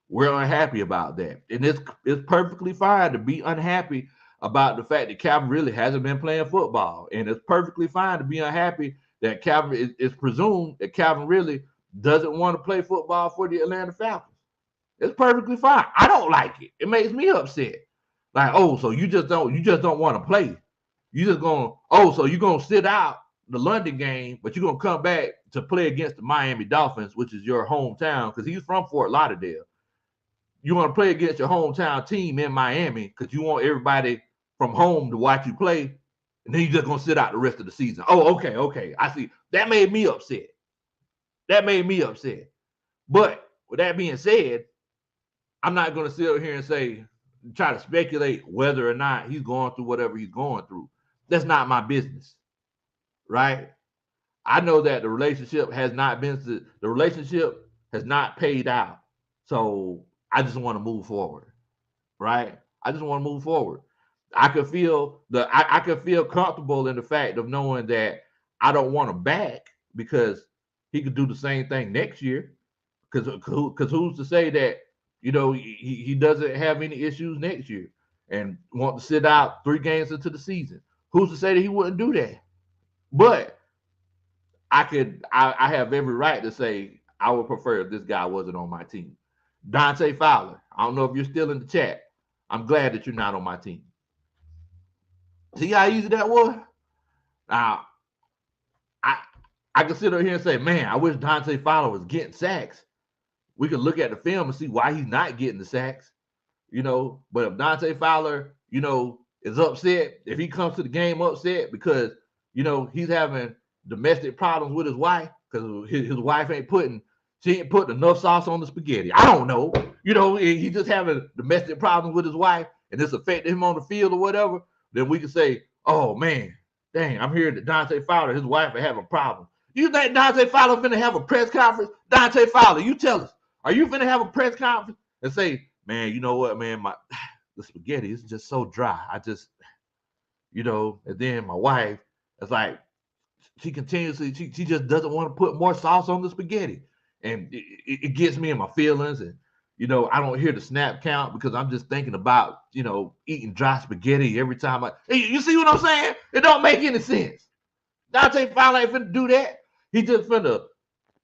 We're unhappy about that, and it's perfectly fine to be unhappy about the fact that Calvin really hasn't been playing football, and it's perfectly fine to be unhappy that Calvin is presumed that Calvin really doesn't want to play football for the Atlanta Falcons. It's perfectly fine. I don't like it. It makes me upset. Like, oh, so you just don't want to play. You just so you're gonna sit out the London game, but you're gonna come back to play against the Miami Dolphins, which is your hometown, because he's from Fort Lauderdale. You want to play against your hometown team in Miami because you want everybody from home to watch you play, and then you're just gonna sit out the rest of the season. Oh, okay. I see. That made me upset. But with that being said, I'm not going to sit up here and try to speculate whether or not he's going through whatever he's going through. That's not my business, right? I know that the relationship has not paid out. So I just want to move forward, right? I just want to move forward. I could feel comfortable in the fact of knowing that I don't want him back because he could do the same thing next year. Because who's to say that he doesn't have any issues next year and want to sit out 3 games into the season? Who's to say that he wouldn't do that? But I have every right to say I would prefer if this guy wasn't on my team. Dante Fowler, I don't know if you're still in the chat. I'm glad that you're not on my team. See how easy that was? Now, I can sit up here and say, man, I wish Dante Fowler was getting sacks. We can look at the film and see why he's not getting the sacks, But if Dante Fowler, is upset, if he comes to the game upset because, he's having domestic problems with his wife because his wife ain't putting enough sauce on the spaghetti. I don't know. He's just having domestic problems with his wife and it's affecting him on the field or whatever. Then we can say, oh, man, dang, I'm hearing that Dante Fowler, his wife, are having problems. You think Dante Fowler finna have a press conference? Dante Fowler, you tell us. Are you finna have a press conference and say, man, you know what, man, the spaghetti is just so dry. I just, and then my wife is like, she just doesn't want to put more sauce on the spaghetti. And it gets me in my feelings. And, I don't hear the snap count because I'm just thinking about, eating dry spaghetti every time you see what I'm saying? It don't make any sense. Dante Fowler ain't finna do that. He just finna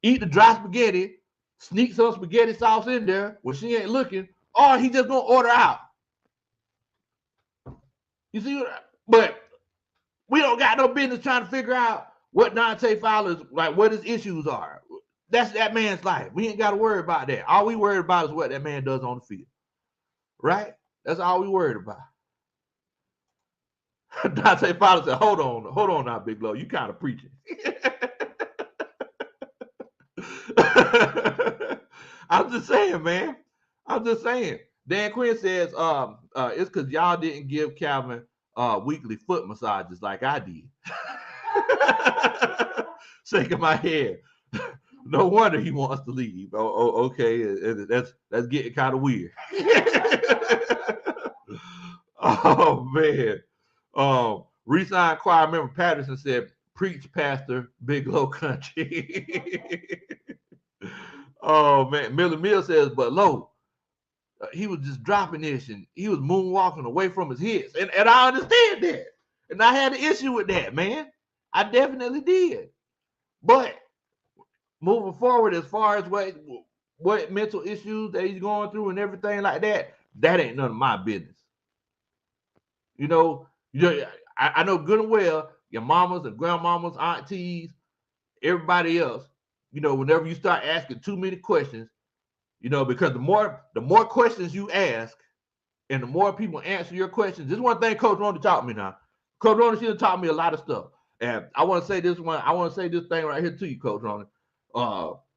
eat the dry spaghetti, sneak some spaghetti sauce in there when she ain't looking, or he just gonna order out. You see, but we don't got no business trying to figure out what Dante Fowler's like, what his issues are. That's that man's life. We ain't got to worry about that. All we worried about is what that man does on the field, right? That's all we worried about. Dante Fowler said, hold on now, Big Low. You kind of preaching. I'm just saying, man. I'm just saying. Dan Quinn says, it's because y'all didn't give Calvin weekly foot massages like I did. Shaking my head. No wonder he wants to leave. Oh, okay. That's getting kind of weird. Oh man. Resign choir member Patterson said, "Preach, Pastor Big Low Kuntry." Oh man, Miller Mill says, "But Low, he was just dropping this and he was moonwalking away from his hits, and I understand that, and I had an issue with that, man. I definitely did, but." Moving forward, as far as what mental issues that he's going through and everything like that ain't none of my business. I know good and well your mamas and grandmamas, aunties, everybody else, whenever you start asking too many questions, because the more questions you ask and the more people answer your questions, this is one thing Coach Roney taught me now. Coach Roney, she taught me a lot of stuff. And I want to say this thing right here to you, Coach Roney.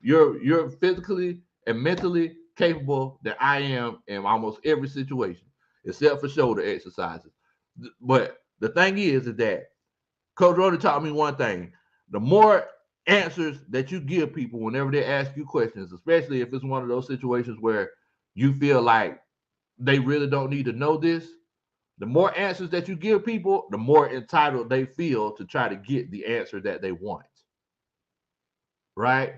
You're physically and mentally capable that I am in almost every situation, except for shoulder exercises. But the thing is that Coach Roney taught me one thing. The more answers that you give people whenever they ask you questions, especially if it's one of those situations where you feel like they really don't need to know this, the more answers that you give people, the more entitled they feel to try to get the answer that they want. Right?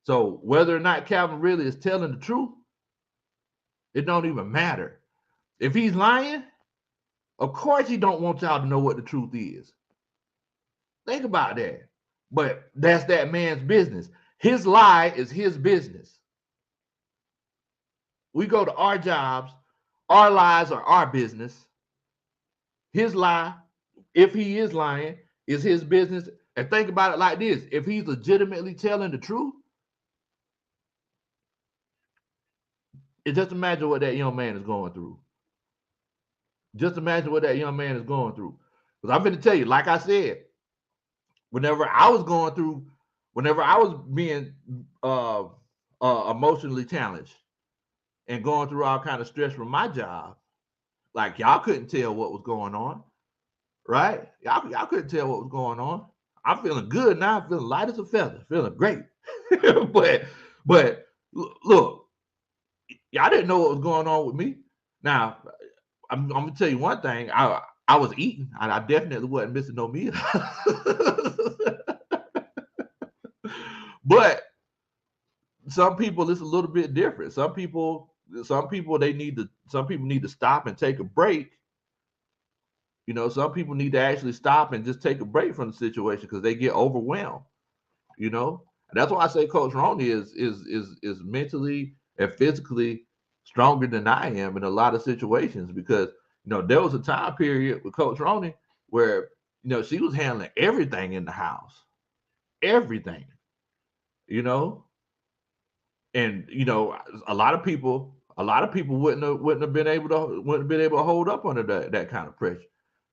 So whether or not Calvin really is telling the truth, it don't even matter. If he's lying, of course he don't want y'all to know what the truth is. Think about that. But that's that man's business. His lie is his business. We go to our jobs. Our lies are our business. His lie, if he is lying, is his business. And think about it like this. If he's legitimately telling the truth, just imagine what that young man is going through. Just imagine what that young man is going through. Because I'm going to tell you, like I said, whenever I was being emotionally challenged and going through all kind of stress from my job, like y'all couldn't tell what was going on, right? Y'all couldn't tell what was going on. I'm feeling good now. I'm feeling light as a feather, feeling great. but look, y'all didn't know what was going on with me. Now, I'm gonna tell you one thing. I was eating. I definitely wasn't missing no meal. But some people, it's a little bit different. Some people need to stop and take a break. Some people need to actually stop and just take a break from the situation because they get overwhelmed. And that's why I say Coach Roney is mentally and physically stronger than I am in a lot of situations because there was a time period with Coach Roney where she was handling everything in the house, everything, and a lot of people wouldn't have been able to hold up under that kind of pressure.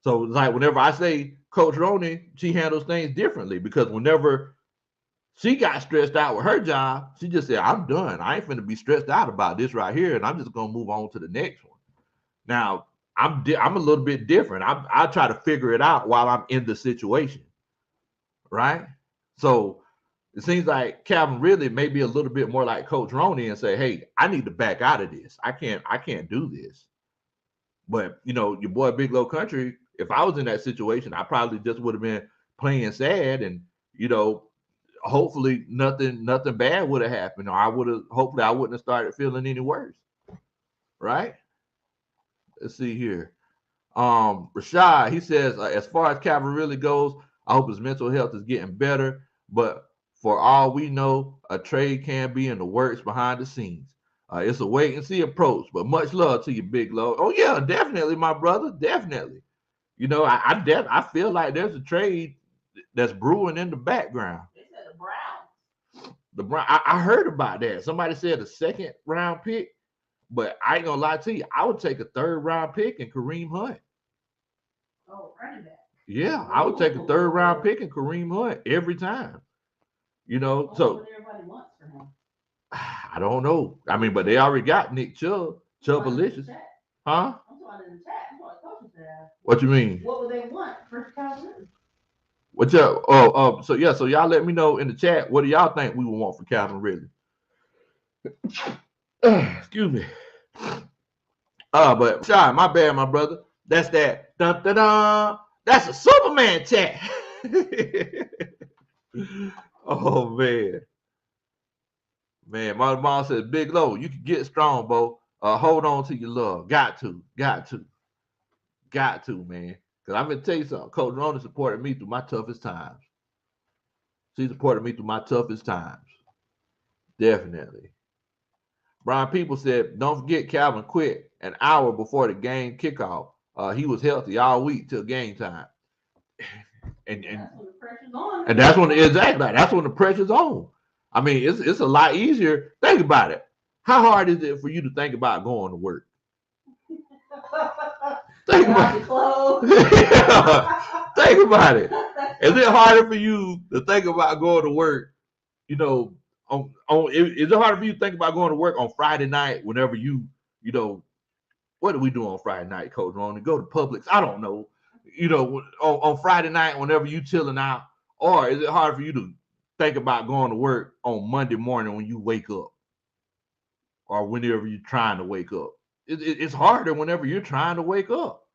So like whenever I say Coach Roney, she handles things differently because whenever she got stressed out with her job, she just said, I'm done. I ain't finna be stressed out about this right here, and I'm just gonna move on to the next one. Now, I'm a little bit different. I try to figure it out while I'm in the situation, right? So it seems like Calvin really may be a little bit more like Coach Roney and say, hey, I need to back out of this. I can't do this. But your boy Big Low Kuntry, if I was in that situation, I probably just would have been playing sad and hopefully nothing bad would have happened. Or hopefully I wouldn't have started feeling any worse. Right? Let's see here. Rashad, he says, as far as Calvin really goes, I hope his mental health is getting better. But for all we know, a trade can be in the works behind the scenes. It's a wait and see approach, but much love to you, Big Low. Oh yeah, definitely, my brother, definitely. I feel like there's a trade that's brewing in the background. They said the Browns. The Brown, I heard about that. Somebody said a second round pick, but I ain't gonna lie to you, I would take a third round pick and Kareem Hunt. Oh, running back. Yeah, I would take a third round pick and Kareem Hunt every time. So what everybody wants for him. I don't know. I mean, but they already got Nick Chubb-alicious. Huh? I'm talking in the chat. I'm talking coaches there. What you mean? What would they want for Calvin? What's up? So y'all let me know in the chat. What do y'all think we would want for Calvin Ridley? Excuse me. But sorry, my bad, my brother. That's that. Dun, dun, dun. That's a Superman chat. Oh man. Man, my mom says, Big Low, you can get strong, Bo. Hold on to your love. Got to, man. Because I'm going to tell you something. Coach Roney supported me through my toughest times. She supported me through my toughest times. Definitely. Brian People said, don't forget Calvin quit an hour before the game kickoff. He was healthy all week till game time. And that's when the pressure's on. And that's when that's when the pressure's on. I mean, it's a lot easier. Think about it. How hard is it for you to think about going to work? Think about it. Think about it. Is it harder for you to think about going to work? You know, is it harder for you to think about going to work on Friday night whenever you know, what do we do on Friday night, Coach Ron? Go to Publix? I don't know. You know, on Friday night whenever you chilling out, or is it hard for you to think about going to work on Monday morning when you wake up, or whenever you're trying to wake up? It's harder whenever you're trying to wake up.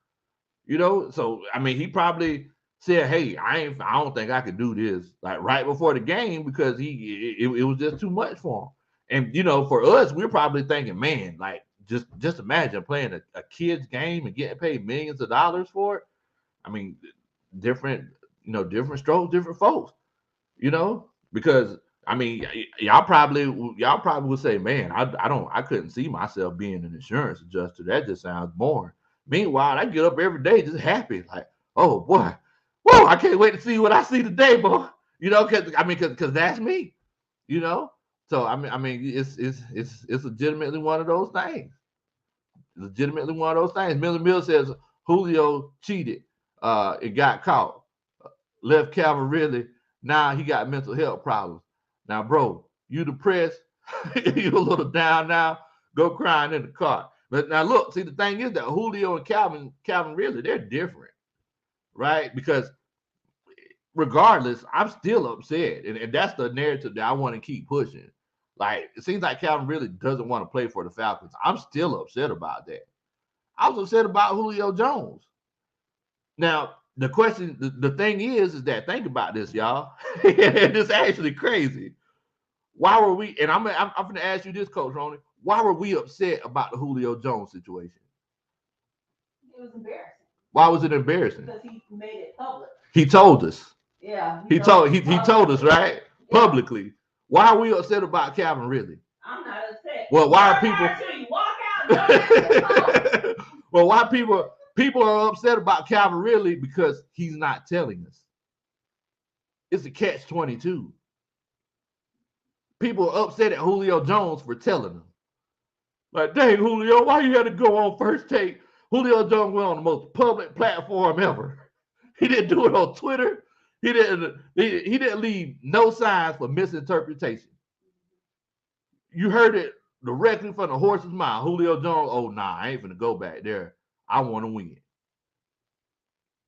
You know, so I mean, he probably said, "Hey, I don't think I could do this like right before the game because it was just too much for him." And you know, for us, we're probably thinking, "Man, like just imagine playing a kid's game and getting paid millions of dollars for it." I mean, different, different strokes, different folks, because I mean, y'all probably would say, man, I couldn't see myself being an insurance adjuster. That just sounds boring. Meanwhile, I get up every day just happy, like, oh boy, whoa, I can't wait to see what I see today, boy. Because that's me, you know. So it's legitimately one of those things. Legitimately one of those things. Miller Mill says Julio cheated. It got caught. Left Calvin really. Now he got mental health problems. Now, bro, you depressed. You a little down now. Go crying in the car. But now look, see the thing is that Julio and Calvin really, they're different, right? Because regardless, I'm still upset. And that's the narrative that I want to keep pushing. Like, it seems like Calvin really doesn't want to play for the Falcons. I'm still upset about that. I was upset about Julio Jones. Now, the question, the thing is that think about this, y'all. It's actually crazy. Why were we? And I'm going to ask you this, Coach Ronnie. Why were we upset about the Julio Jones situation? It was embarrassing. Why was it embarrassing? Because he made it public. He told us. Yeah. He told us, right? Yeah. Publicly. Why are we upset about Calvin Ridley? I'm not upset. Well, why are people? You walk out. Well, why people are upset about Calvin Ridley because he's not telling us. It's a catch-22. People are upset at Julio Jones for telling them. Like, dang, Julio, why you had to go on First Take? Julio Jones went on the most public platform ever. He didn't do it on Twitter. He didn't leave no signs for misinterpretation. You heard it directly from the horse's mouth. Julio Jones, oh nah, I ain't finna go back there. I want to win.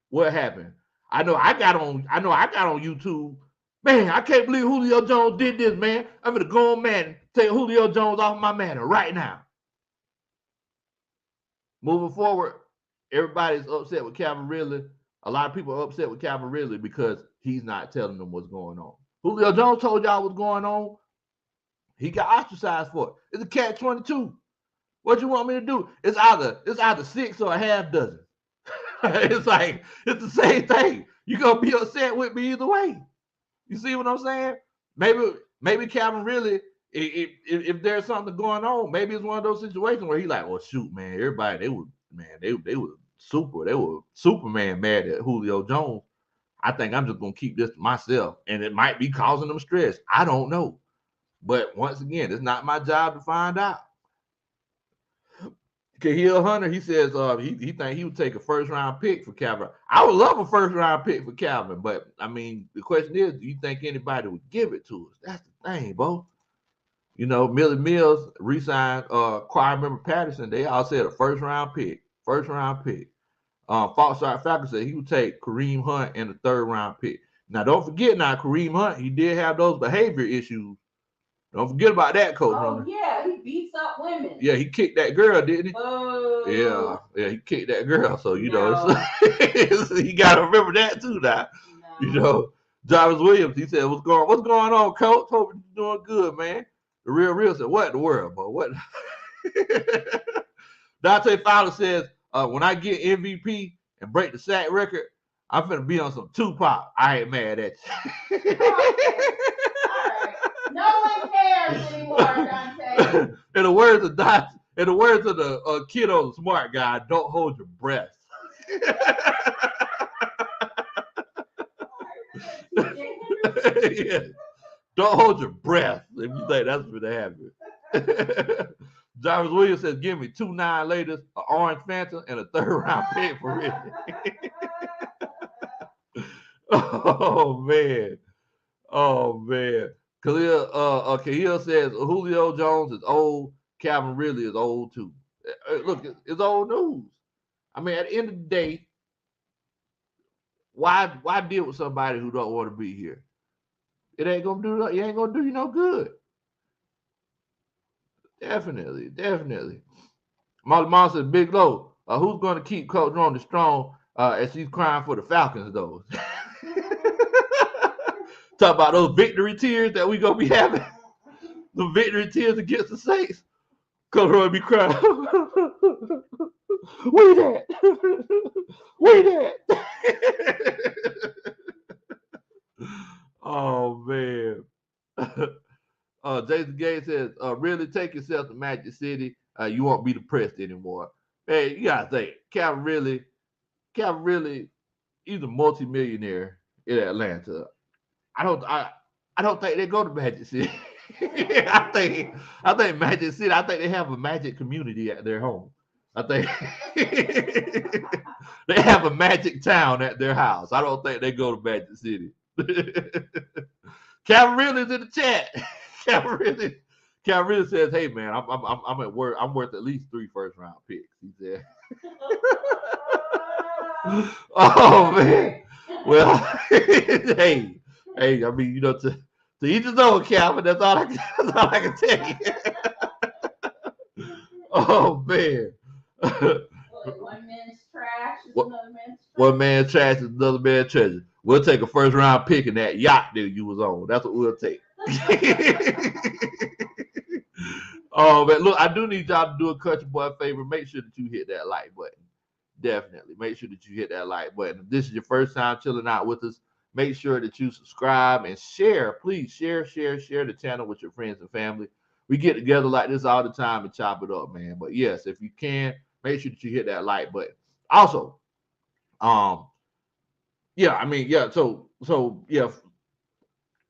What happened? I know I got on YouTube. Man, I can't believe Julio Jones did this, man. I'm gonna go on Madden, take Julio Jones off my Madden right now. Moving forward, everybody's upset with Calvin Ridley. A lot of people are upset with Calvin Ridley because he's not telling them what's going on. Julio Jones told y'all what's going on. He got ostracized for it. It's a catch-22. What you want me to do? It's either 6 or a half dozen. It's like, it's the same thing. You're gonna be upset with me either way. You see what I'm saying? Maybe Calvin really, if there's something going on, maybe it's one of those situations where he's like, well, shoot, man, everybody, they were Superman mad at Julio Jones. I think I'm just gonna keep this to myself. And it might be causing them stress. I don't know. But once again, it's not my job to find out. Kahil Hunter, he says he think he would take a first-round pick for Calvin. I would love a first-round pick for Calvin, but I mean, the question is, do you think anybody would give it to us? That's the thing, bro. You know, Millie Mills re-signed choir member Patterson. They all said a first-round pick. First-round pick. Foxtrot Falcon said he would take Kareem Hunt in the third-round pick. Now, don't forget now, Kareem Hunt, he did have those behavior issues. Don't forget about that, Coach. Oh, yeah, he beats up women. Yeah, he kicked that girl, didn't he? Oh. Yeah, he kicked that girl. So, you know, you got to remember that too now. No. You know, Jarvis Williams, he said, what's going on, Coach? Hope you're doing good, man. The real said, what in the world, bro? What? Dante Fowler says, when I get MVP and break the sack record, I'm finna be on some Tupac. I ain't mad at you. Okay. All right. No one cares anymore, Dante. In the words of the kiddo, the smart guy, don't hold your breath. Yeah. Don't hold your breath if you think that's going to happen. Jarvis Williams says, give me 2 9 laters, an orange Fanta, and a 3rd round pick for Ridley. Oh, man. Oh, man. Khalil says, Julio Jones is old. Calvin Ridley is old, too. Look, it's old news. I mean, at the end of the day, why deal with somebody who don't want to be here? It ain't gonna do you no good. Definitely. Molly Mom says, Big Low, who's gonna keep Coach Ronnie strong as she's crying for the Falcons though? Talk about those victory tears that we gonna be having. The victory tears against the Saints. Coach Ronnie be crying. Wait that. Oh man. Jason Gay says, really take yourself to Magic City. You won't be depressed anymore. Hey, you gotta think, Calvin really, he's a multimillionaire in Atlanta. I don't think they go to Magic City. I think Magic City. I think they have a magic community at their home. I think they have a magic town at their house. I don't think they go to Magic City. Calvin really is in the chat. Calvin really says, "Hey man, I'm at work. I'm worth at least 3 first-round picks." He said. Oh man. Well, hey. I mean, to each his own, Calvin. That's all I can tell you. Oh man. One man's trash is another man's treasure. One man's trash is another man's treasure. We'll take a first-round pick in that yacht that you was on. That's what we'll take. Oh man, look, I do need y'all to do a country boy favor. Make sure that you hit that like button. Definitely. Make sure that you hit that like button. If this is your first time chilling out with us, make sure that you subscribe and share. Please share the channel with your friends and family. We get together like this all the time and chop it up, man. But yes, if you can, make sure that you hit that like button. Also, so yeah.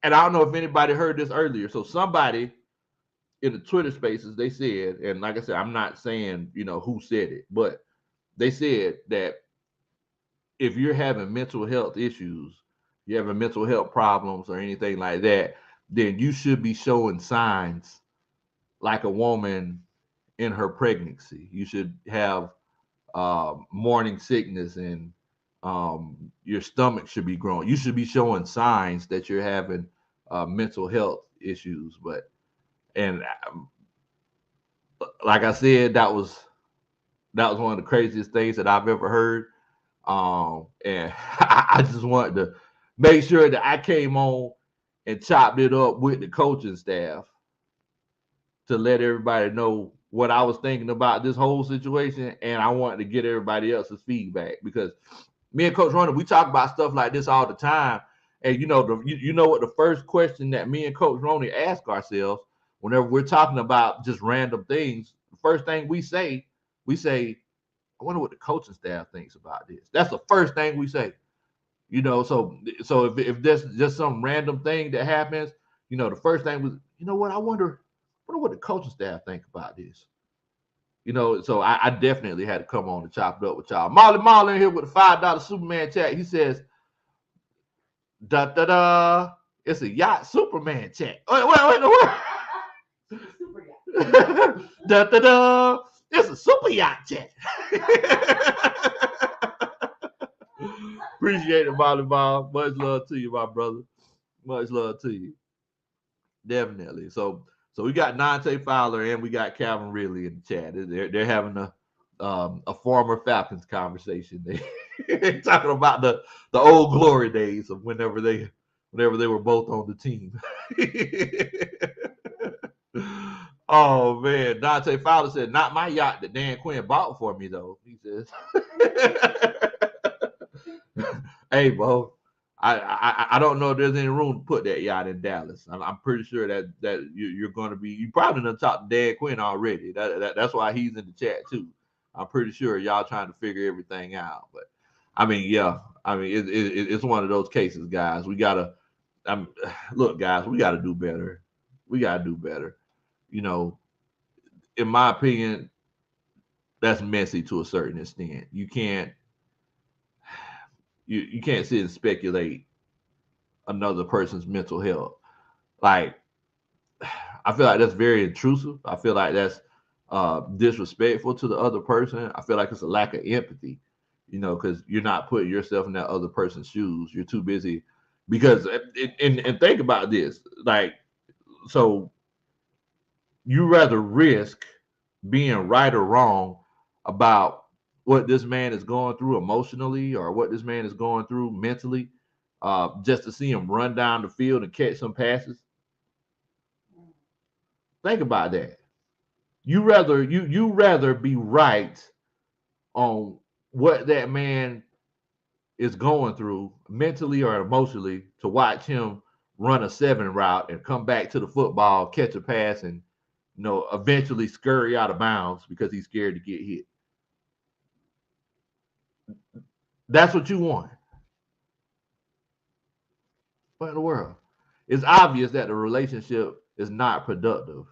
And I don't know if anybody heard this earlier. So somebody in the Twitter spaces, they said, and like I said, I'm not saying, who said it, but they said that if you're having mental health issues, you're having mental health problems or anything like that, then you should be showing signs like a woman in her pregnancy. You should have morning sickness and your stomach should be growing. You should be showing signs that you're having mental health issues. And like I said, that was one of the craziest things that I've ever heard. And I just wanted to make sure that I came on and chopped it up with the coaching staff to let everybody know what I was thinking about this whole situation, and I wanted to get everybody else's feedback because me and Coach Ronnie, we talk about stuff like this all the time. And you know what the first question that me and Coach Ronnie ask ourselves whenever we're talking about just random things, the first thing we say, I wonder what the coaching staff thinks about this. That's the first thing we say. So if there's just some random thing that happens, the first thing was, what, I wonder what the coaching staff think about this. So I definitely had to come on and chop it up with y'all. Marley in here with a $5 Superman chat. He says, da da da, it's a yacht Superman chat. Wait. Super yacht. Da da da, it's a super yacht chat. Appreciate it, Molly Mom. Much love to you, my brother. Much love to you. Definitely. So we got Dante Fowler and we got Calvin Ridley in the chat. They're having a former Falcons conversation. They're talking about the old glory days of whenever they were both on the team. Oh man, Dante Fowler said, "Not my yacht that Dan Quinn bought for me, though." He says, "Hey, Bo, I don't know if there's any room to put that yacht in Dallas. I'm pretty sure that you're going to be. You probably done talked to Dan Quinn already. That's why he's in the chat too. I'm pretty sure y'all trying to figure everything out. But I mean, yeah. I mean, it's one of those cases, guys. We gotta, look, guys. We gotta do better. We gotta do better. You know, in my opinion, that's messy to a certain extent. You can't sit and speculate another person's mental health. Like, I feel like that's very intrusive. I feel like that's disrespectful to the other person. I feel like it's a lack of empathy, because you're not putting yourself in that other person's shoes. You're too busy because, and think about this, like, so you rather risk being right or wrong about what this man is going through emotionally or what this man is going through mentally, just to see him run down the field and catch some passes. Think about that. You rather be right on what that man is going through mentally or emotionally to watch him run a 7 route and come back to the football, catch a pass, and eventually scurry out of bounds because he's scared to get hit. That's what you want. What in the world? It's obvious that the relationship is not productive.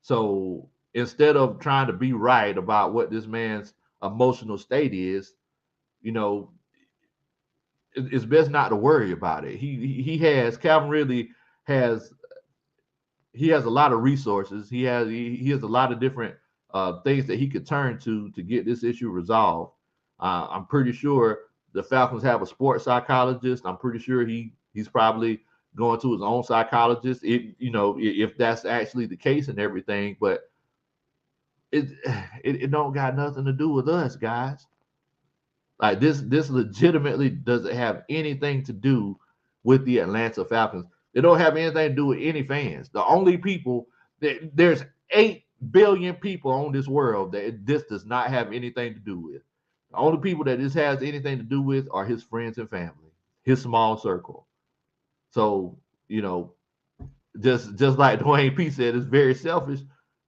So instead of trying to be right about what this man's emotional state is, you know, it's best not to worry about it. Calvin Ridley has he has a lot of resources. He has a lot of different things that he could turn to get this issue resolved. I'm pretty sure the Falcons have a sports psychologist. I'm pretty sure he's probably going to his own psychologist. If that's actually the case and everything, but it it don't got nothing to do with us, guys. Like this legitimately doesn't have anything to do with the Atlanta Falcons. They don't have anything to do with any fans. The only people there's 8 billion people on this world that this does not have anything to do with. The only people that this has anything to do with are his friends and family, his small circle. So, just like Dwayne P said, it's very selfish.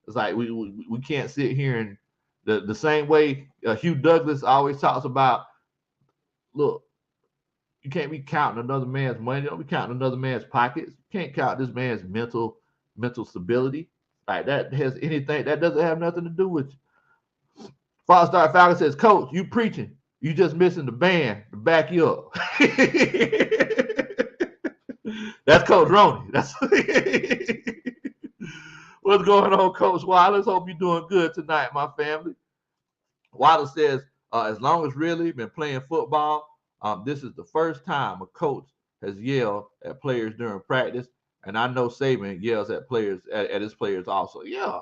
It's like we can't sit here and the same way Hugh Douglas always talks about. Look, you can't be counting another man's money. Don't be counting another man's pockets. You can't count this man's mental stability. Like that has anything that doesn't have nothing to do with you. Five Star Falcon says, Coach, you preaching. You just missing the band to back you up. That's Coach Roney. That's what's going on, Coach Wallace. Hope you're doing good tonight, my family. Wallace says, as long as Ridley been playing football, this is the first time a coach has yelled at players during practice, and I know Saban yells at players at his players also. Yeah,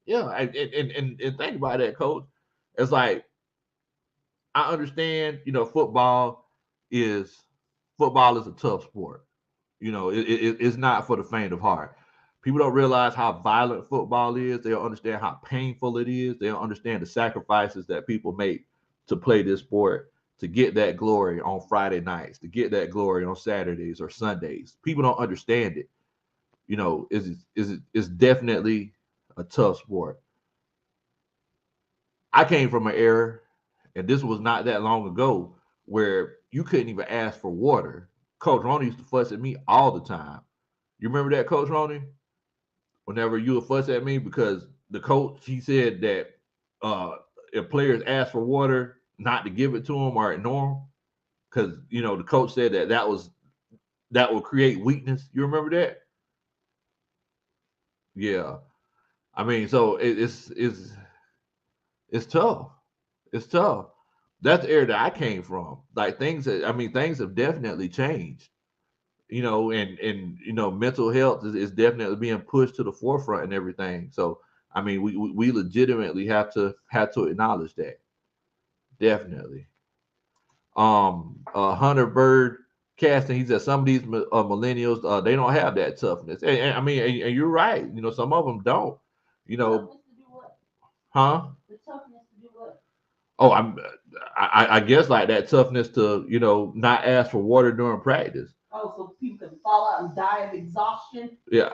yeah, and think about that, Coach. It's like I understand, is football is a tough sport. It's not for the faint of heart. People don't realize how violent football is. They don't understand how painful it is. They don't understand the sacrifices that people make to play this sport, to get that glory on Friday nights, to get that glory on Saturdays or Sundays. People don't understand it. It's definitely a tough sport. I came from an era, and this was not that long ago, where you couldn't even ask for water. Coach Roney used to fuss at me all the time. You remember that, Coach Roney? Whenever you would fuss at me because the coach, he said that if players ask for water, not to give it to them or ignore them, because the coach said that would create weakness. You remember that? Yeah. I mean, so it's tough. It's tough. That's the area that I came from. Like things have definitely changed. And mental health is definitely being pushed to the forefront and everything. So I mean, we legitimately have to acknowledge that. Definitely. Hunter Bird casting. He said some of these millennials they don't have that toughness. And I mean, and you're right. Some of them don't. You know, huh? The toughness to do what? Oh, I guess like that toughness to not ask for water during practice. Oh, so people can fall out and die of exhaustion. Yeah,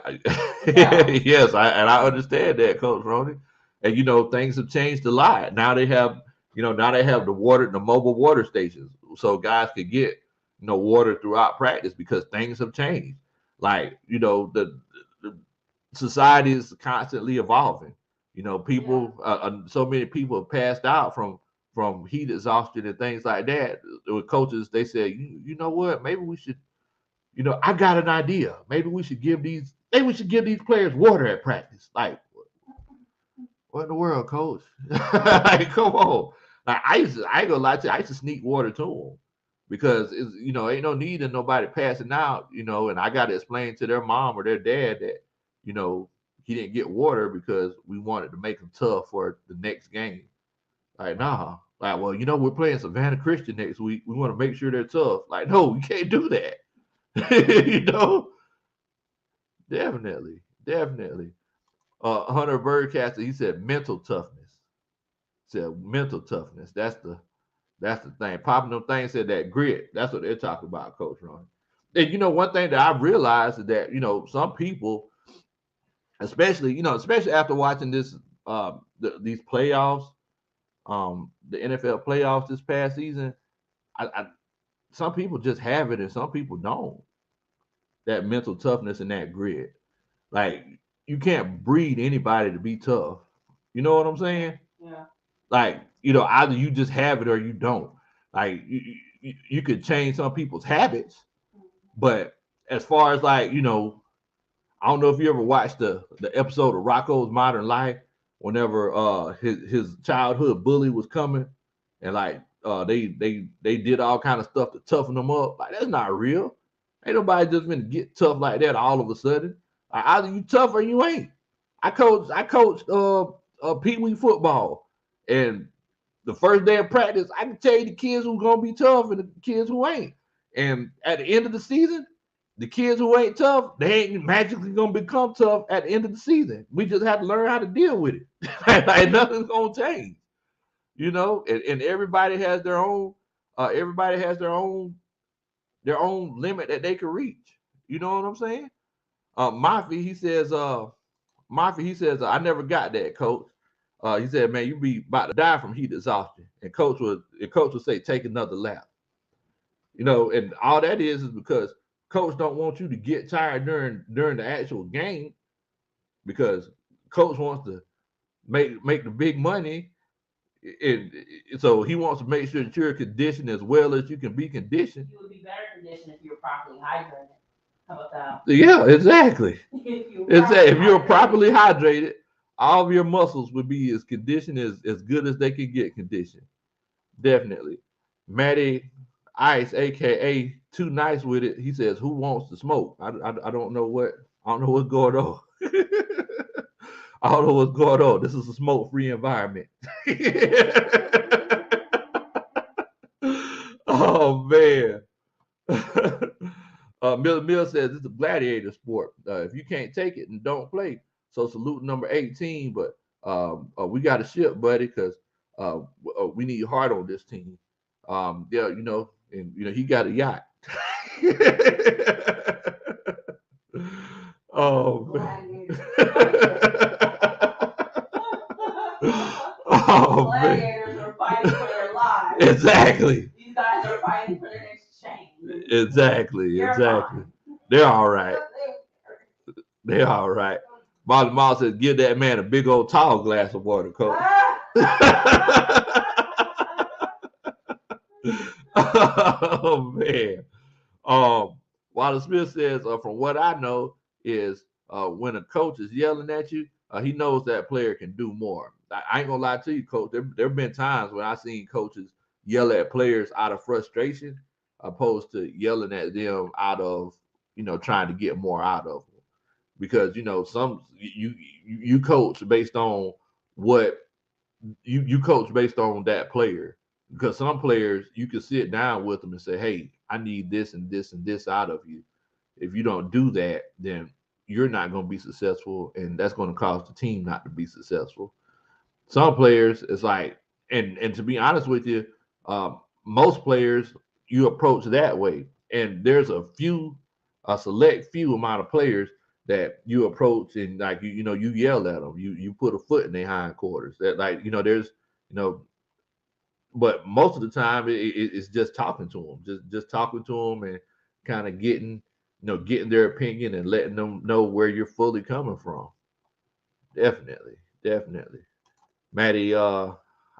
yes, and I understand that, Coach Roney. And things have changed a lot. Now they have Now they have the mobile water stations, so guys could get water throughout practice because things have changed. Like the society is constantly evolving. People, so many people have passed out from heat exhaustion and things like that. With coaches, they said, you know what, maybe we should. I got an idea. Maybe we should give these players water at practice. Like, what in the world, coach? Like, come on. Like, I ain't gonna lie to you, I used to sneak water to them because it's, ain't no need in nobody passing out, and I got to explain to their mom or their dad that, he didn't get water because we wanted to make him tough for the next game. Like, nah. Like, well, we're playing Savannah Christian next week. We want to make sure they're tough. Like, no, you can't do that. you know, definitely. Hunter Birdcaster, he said mental toughness. Said mental toughness. That's the thing. Popping them things said that grit. That's what they're talking about, Coach Ron. And one thing that I've realized is that some people, especially after watching these playoffs, the NFL playoffs this past season, I some people just have it and some people don't. That mental toughness and that grit. Like, you can't breed anybody to be tough. You know what I'm saying? Yeah. Like, either you just have it or you don't. Like, you could change some people's habits, but as far as like, I don't know if you ever watched the episode of Rocco's Modern Life, whenever his childhood bully was coming, and like they did all kind of stuff to toughen him up. Like, that's not real. Ain't nobody just gonna get tough like that all of a sudden. Like, either you tough or you ain't. I coached Pee Wee football, and the first day of practice, I can tell you the kids who's gonna be tough and the kids who ain't. And at the end of the season, the kids who ain't tough, they ain't magically gonna become tough at the end of the season. We just have to learn how to deal with it. Like, nothing's gonna change, and everybody has their own. Everybody has their own limit that they can reach. You know what I'm saying? Mafia, I never got that, coach. He said, man, you be about to die from heat exhaustion. And coach would say, take another lap. And all that is because coach don't want you to get tired during the actual game, because coach wants to make the big money. And so he wants to make sure that you're conditioned as well as you can be conditioned. You would be better conditioned if you were properly hydrated. How about that? Yeah, exactly. If you're properly hydrated. hydrated, all of your muscles would be as conditioned as good as they can get conditioned. Definitely. Matty Ice, aka Too Nice with It, he says, "Who wants to smoke?" I don't know what's going on. I don't know what's going on. This is a smoke-free environment. Oh man. Mill says it's a gladiator sport. If you can't take it, then don't play. So salute number 18, but we got a ship, buddy, because we need heart on this team. Yeah, and he got a yacht. Oh man. Oh man. Gladiators are fighting for their lives. Exactly. These guys are fighting for their next chain. Exactly. You're Exactly. fine. They're all right. They're all right. Molly Miles says, give that man a big old tall glass of water, coach. Oh man. Wallace Smith says, from what I know, is when a coach is yelling at you, he knows that player can do more. I ain't gonna lie to you, coach. There have been times when I've seen coaches yell at players out of frustration, opposed to yelling at them out of trying to get more out of them. Because some you coach based on what you coach based on that player. Because some players you can sit down with them and say, hey, I need this and this and this out of you. If you don't do that, then you're not going to be successful, and that's going to cause the team not to be successful. Some players, it's like, and to be honest with you, most players you approach that way, and there's a select few amount of players that you approach and like you yell at them, you put a foot in their hindquarters. That, like, there's you know but most of the time it's just talking to them, just talking to them and kind of getting their opinion and letting them know where you're fully coming from. Definitely, definitely. Matty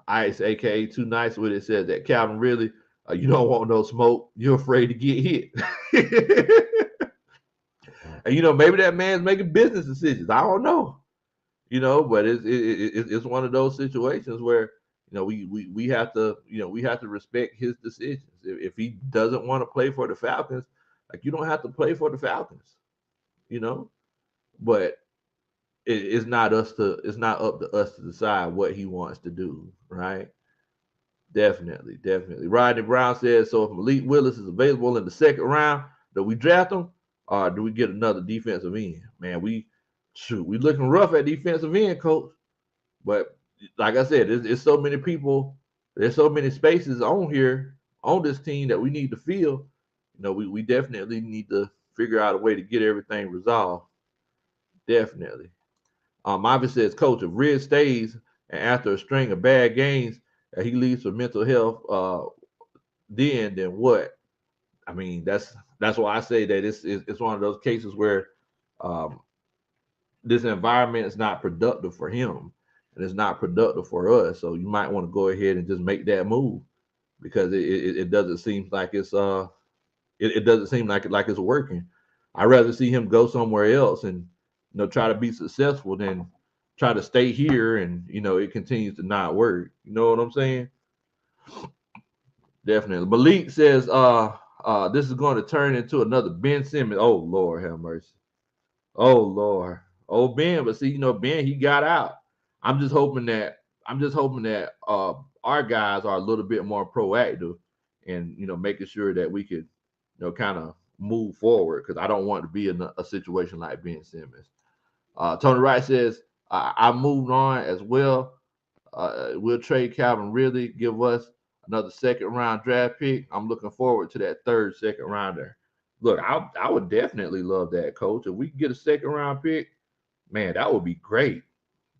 Ice, aka Too Nice with it, says that Calvin really, you don't want no smoke. You're afraid to get hit. And maybe that man's making business decisions. I don't know. But it's one of those situations where we have to we have to respect his decisions. If he doesn't want to play for the Falcons, like, you don't have to play for the Falcons, you know. But it's not up to us to decide what he wants to do, right? Definitely, definitely. Rodney Brown says, so if Malik Willis is available in the second round, do we draft him or do we get another defensive end? Man, we looking rough at defensive end, coach. But like I said, there's so many people, there's so many spaces on here on this team that we need to fill. We definitely need to figure out a way to get everything resolved. Definitely. Marvin says, Coach, if Red stays and after a string of bad games, he leaves for mental health, then what? I mean, that's why I say that it's one of those cases where um, this environment is not productive for him and it's not productive for us. So you might want to go ahead and just make that move because it doesn't seem like it doesn't seem like it's working. I'd rather see him go somewhere else and try to be successful than try to stay here and it continues to not work. You know what I'm saying? Definitely. Malik says this is going to turn into another Ben Simmons. Oh Lord have mercy. Oh Lord. Oh Ben, but see, Ben, he got out. I'm just hoping that our guys are a little bit more proactive and making sure that we could kind of move forward because I don't want to be in a situation like Ben Simmons. Tony Wright says I moved on as well. We'll trade Calvin Ridley, give us another second round draft pick. I'm looking forward to that third second rounder. Look, I would definitely love that, coach. If we could get a second round pick, man, that would be great.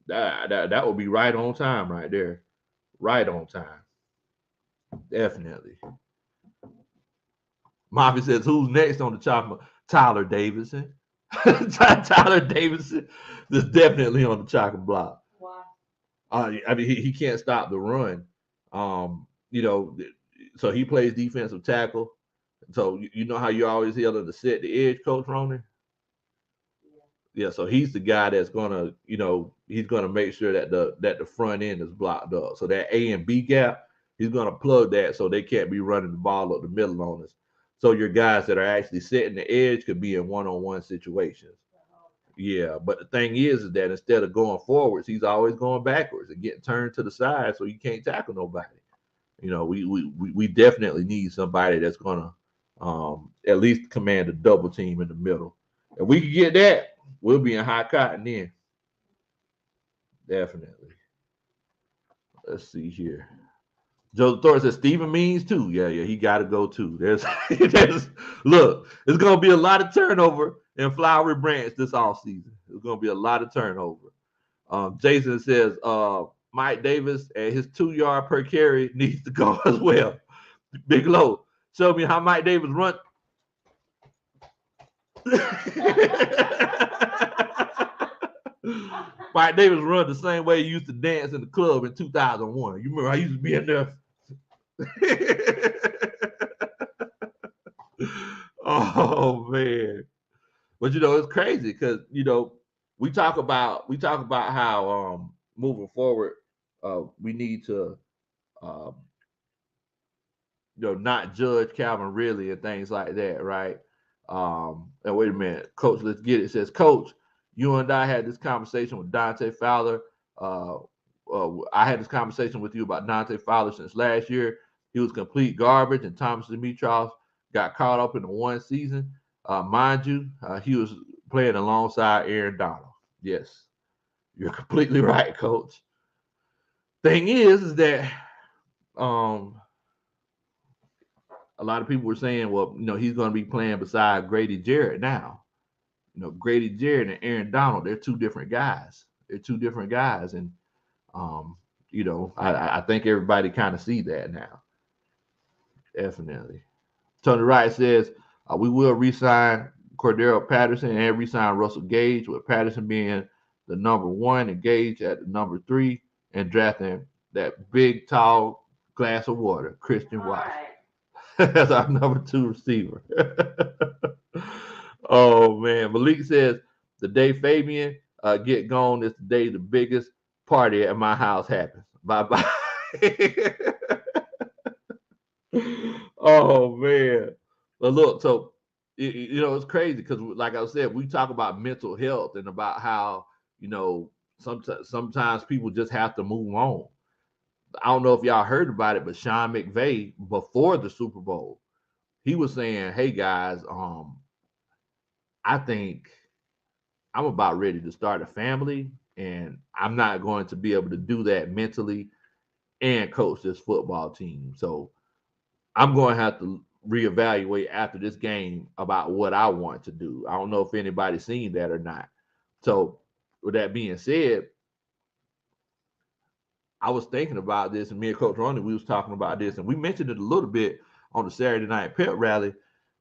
That would be right on time right there. Right on time. Definitely. Mafia says, who's next on the chopper? Tyler Davidson. Tyler Davidson is definitely on the chocolate block. Why? I mean, he can't stop the run. You know, so he plays defensive tackle. So you know how you always hear to set the edge, Coach Ronan? Yeah, so he's the guy that's gonna, he's gonna make sure that the front end is blocked up. So that A and B gap, he's gonna plug that so they can't be running the ball up the middle on us. So your guys that are actually setting the edge could be in one-on-one situations. Yeah, but the thing is that instead of going forwards, he's always going backwards and getting turned to the side, so you can't tackle nobody. We definitely need somebody that's gonna at least command a double team in the middle. If we can get that, we'll be in high cotton then. Definitely. Let's see here. Joe Thor says Steven Means too. Yeah, he got to go too. There's look. It's gonna be a lot of turnover in Flowery Branch this off season. It's gonna be a lot of turnover. Jason says Mike Davis and his 2 yard per carry needs to go as well. Big Low, show me how Mike Davis run. Mike Davis run the same way he used to dance in the club in 2001. You remember I used to be in there. Oh man. But it's crazy because we talk about how moving forward we need to uh, not judge Calvin really and things like that, right? And wait a minute, Coach, let's get it. It says, Coach, you and I had this conversation with Dante Fowler. I had this conversation with you about Dante Fowler since last year. He was complete garbage, and Thomas Dimitroff got caught up in the one season. Mind you, he was playing alongside Aaron Donald. Yes, you're completely right, Coach. Thing is that um, a lot of people were saying, well, he's going to be playing beside Grady Jarrett now. Grady Jarrett and Aaron Donald, they're two different guys. They're two different guys, and I think everybody kind of see that now. Definitely. Tony Wright says we will re-sign Cordero Patterson and re-sign Russell Gage, with Patterson being the number one and Gage at the number 3, and drafting that big, tall glass of water, Christian Watson. That's our number 2 receiver. Oh man, Malik says the day Fabian get gone is the day the biggest party at my house happens. Bye bye. Oh man. But look, so it's crazy because, like I said, we talk about mental health and about how sometimes people just have to move on. I don't know if y'all heard about it, but Sean McVay, before the Super Bowl, he was saying, "Hey guys, I think I'm about ready to start a family, and I'm not going to be able to do that mentally and coach this football team. So I'm going to have to reevaluate after this game about what I want to do." I don't know if anybody's seen that or not. So with that being said, I was thinking about this, and me and Coach Ronnie, we was talking about this, and we mentioned it a little bit on the Saturday night pep rally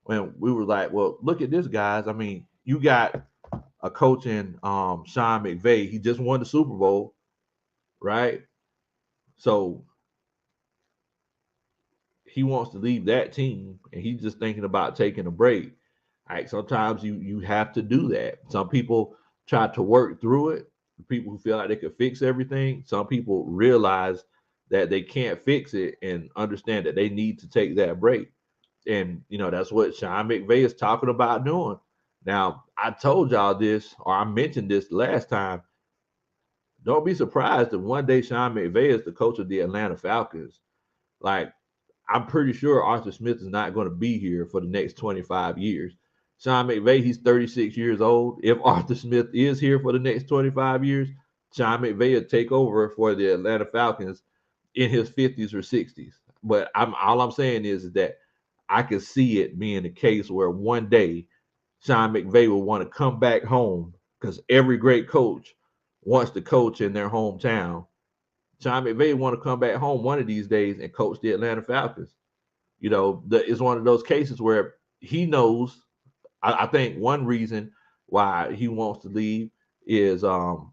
when we were like, well, look at this, guys. I mean, you got a coach in Sean McVay. He just won the Super Bowl, right? So he wants to leave that team, and he's just thinking about taking a break. Like sometimes you have to do that. Some people try to work through it. People who feel like they could fix everything. Some people realize that they can't fix it and understand that they need to take that break. And that's what Sean McVay is talking about doing. Now, I told y'all this, or I mentioned this last time. Don't be surprised if one day Sean McVay is the coach of the Atlanta Falcons. Like, I'm pretty sure Arthur Smith is not going to be here for the next 25 years. Sean McVay, he's 36 years old. If Arthur Smith is here for the next 25 years, Sean McVay will take over for the Atlanta Falcons in his 50s or 60s. But all I'm saying is that I can see it being the case where one day Sean McVay will want to come back home, because every great coach wants to coach in their hometown. Sean McVay want to come back home one of these days and coach the Atlanta Falcons. It's one of those cases where he knows. I think one reason why he wants to leave is it's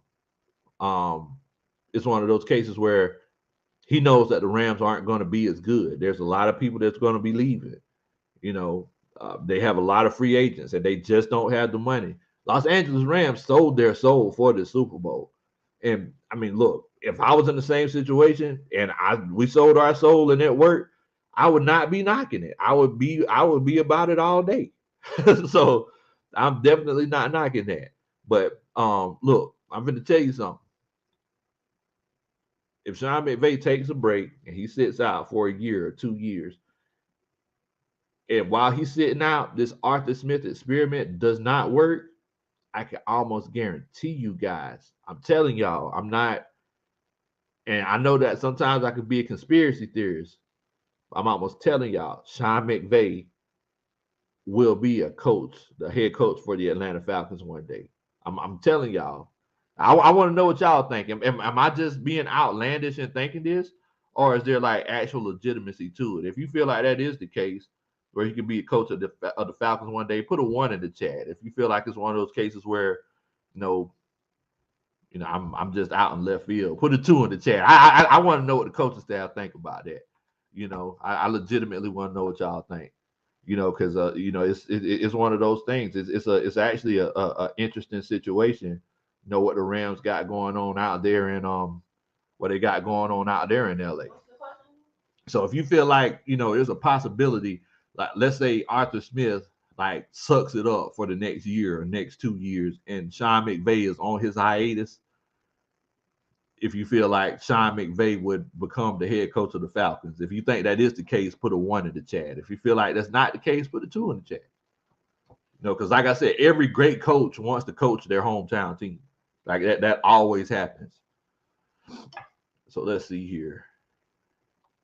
one of those cases where he knows that the Rams aren't going to be as good. There's a lot of people that's going to be leaving. They have a lot of free agents, and they just don't have the money. Los Angeles Rams sold their soul for the Super Bowl. And I mean, look, if I was in the same situation and we sold our soul and it worked, I would not be knocking it. I would be about it all day. So I'm definitely not knocking that. But look, I'm going to tell you something. If Sean McVay takes a break and he sits out for a year or 2 years, and while he's sitting out, this Arthur Smith experiment does not work, I can almost guarantee you guys, I'm telling y'all, I'm not, and I know that sometimes I could be a conspiracy theorist. I'm almost telling y'all, Sean McVay will be a coach, the head coach for the Atlanta Falcons one day. I'm telling y'all. I want to know what y'all think. Am I just being outlandish and thinking this, or is there like actual legitimacy to it? If you feel like that is the case, where he could be a coach of the Falcons one day, put a 1 in the chat. If you feel like it's one of those cases where, I'm just out in left field, put a 2 in the chat. I want to know what the coaching staff think about that. I legitimately want to know what y'all think. Because it's one of those things. It's actually a interesting situation. What the Rams got going on out there in what they got going on out there in LA. So if you feel like there's a possibility, like let's say Arthur Smith like sucks it up for the next year or next 2 years, and Sean McVay is on his hiatus. If you feel like Sean McVay would become the head coach of the Falcons, if you think that is the case, put a 1 in the chat. If you feel like that's not the case, put a 2 in the chat. Because like I said, every great coach wants to coach their hometown team. Like that always happens. So let's see here.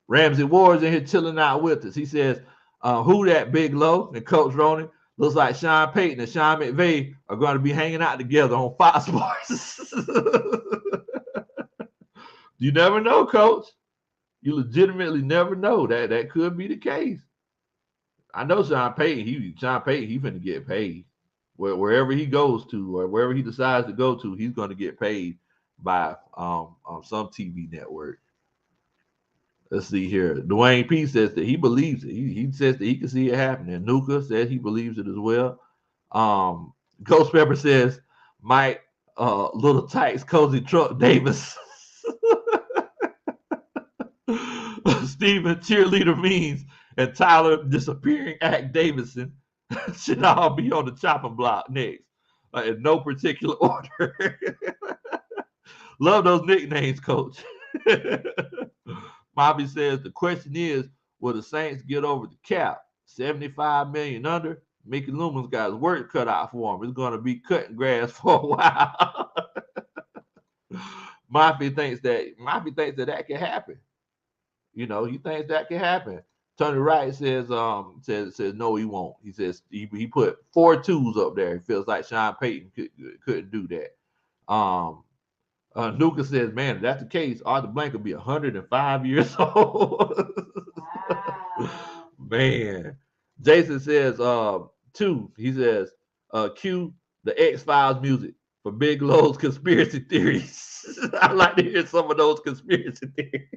Ramsey Ward's in here chilling out with us. He says, who that Big Low and Coach Ronnie? Looks like Sean Payton and Sean McVay are going to be hanging out together on Fox Sports. You never know, Coach. You legitimately never know. That could be the case. I know Sean Payton. He finna get paid. Wherever he goes to, or wherever he decides to go to, he's gonna get paid by some TV network. Let's see here. Dwayne P says that he believes it. He says that he can see it happening. Nuka says he believes it as well. Ghost Pepper says Mike Little Tights Cozy Truck Davis. Steven Cheerleader Means and Tyler Disappearing Act Davidson should all be on the chopping block next. In no particular order. Love those nicknames, Coach. Bobby says the question is, will the Saints get over the cap? 75 million under. Mickey Loomis got his work cut out for him. It's going to be cutting grass for a while. Mafia thinks that can happen. You know, he thinks that can happen. Tony Wright says no, he won't. He says he put 4 twos up there. He feels like Sean Payton couldn't do that. Nuka says, man, if that's the case, Arthur Blank will be 105 years old. Wow. Man. Jason says, 2. He says, cue the X-Files music for Big Low's conspiracy theories. I'd like to hear some of those conspiracy theories.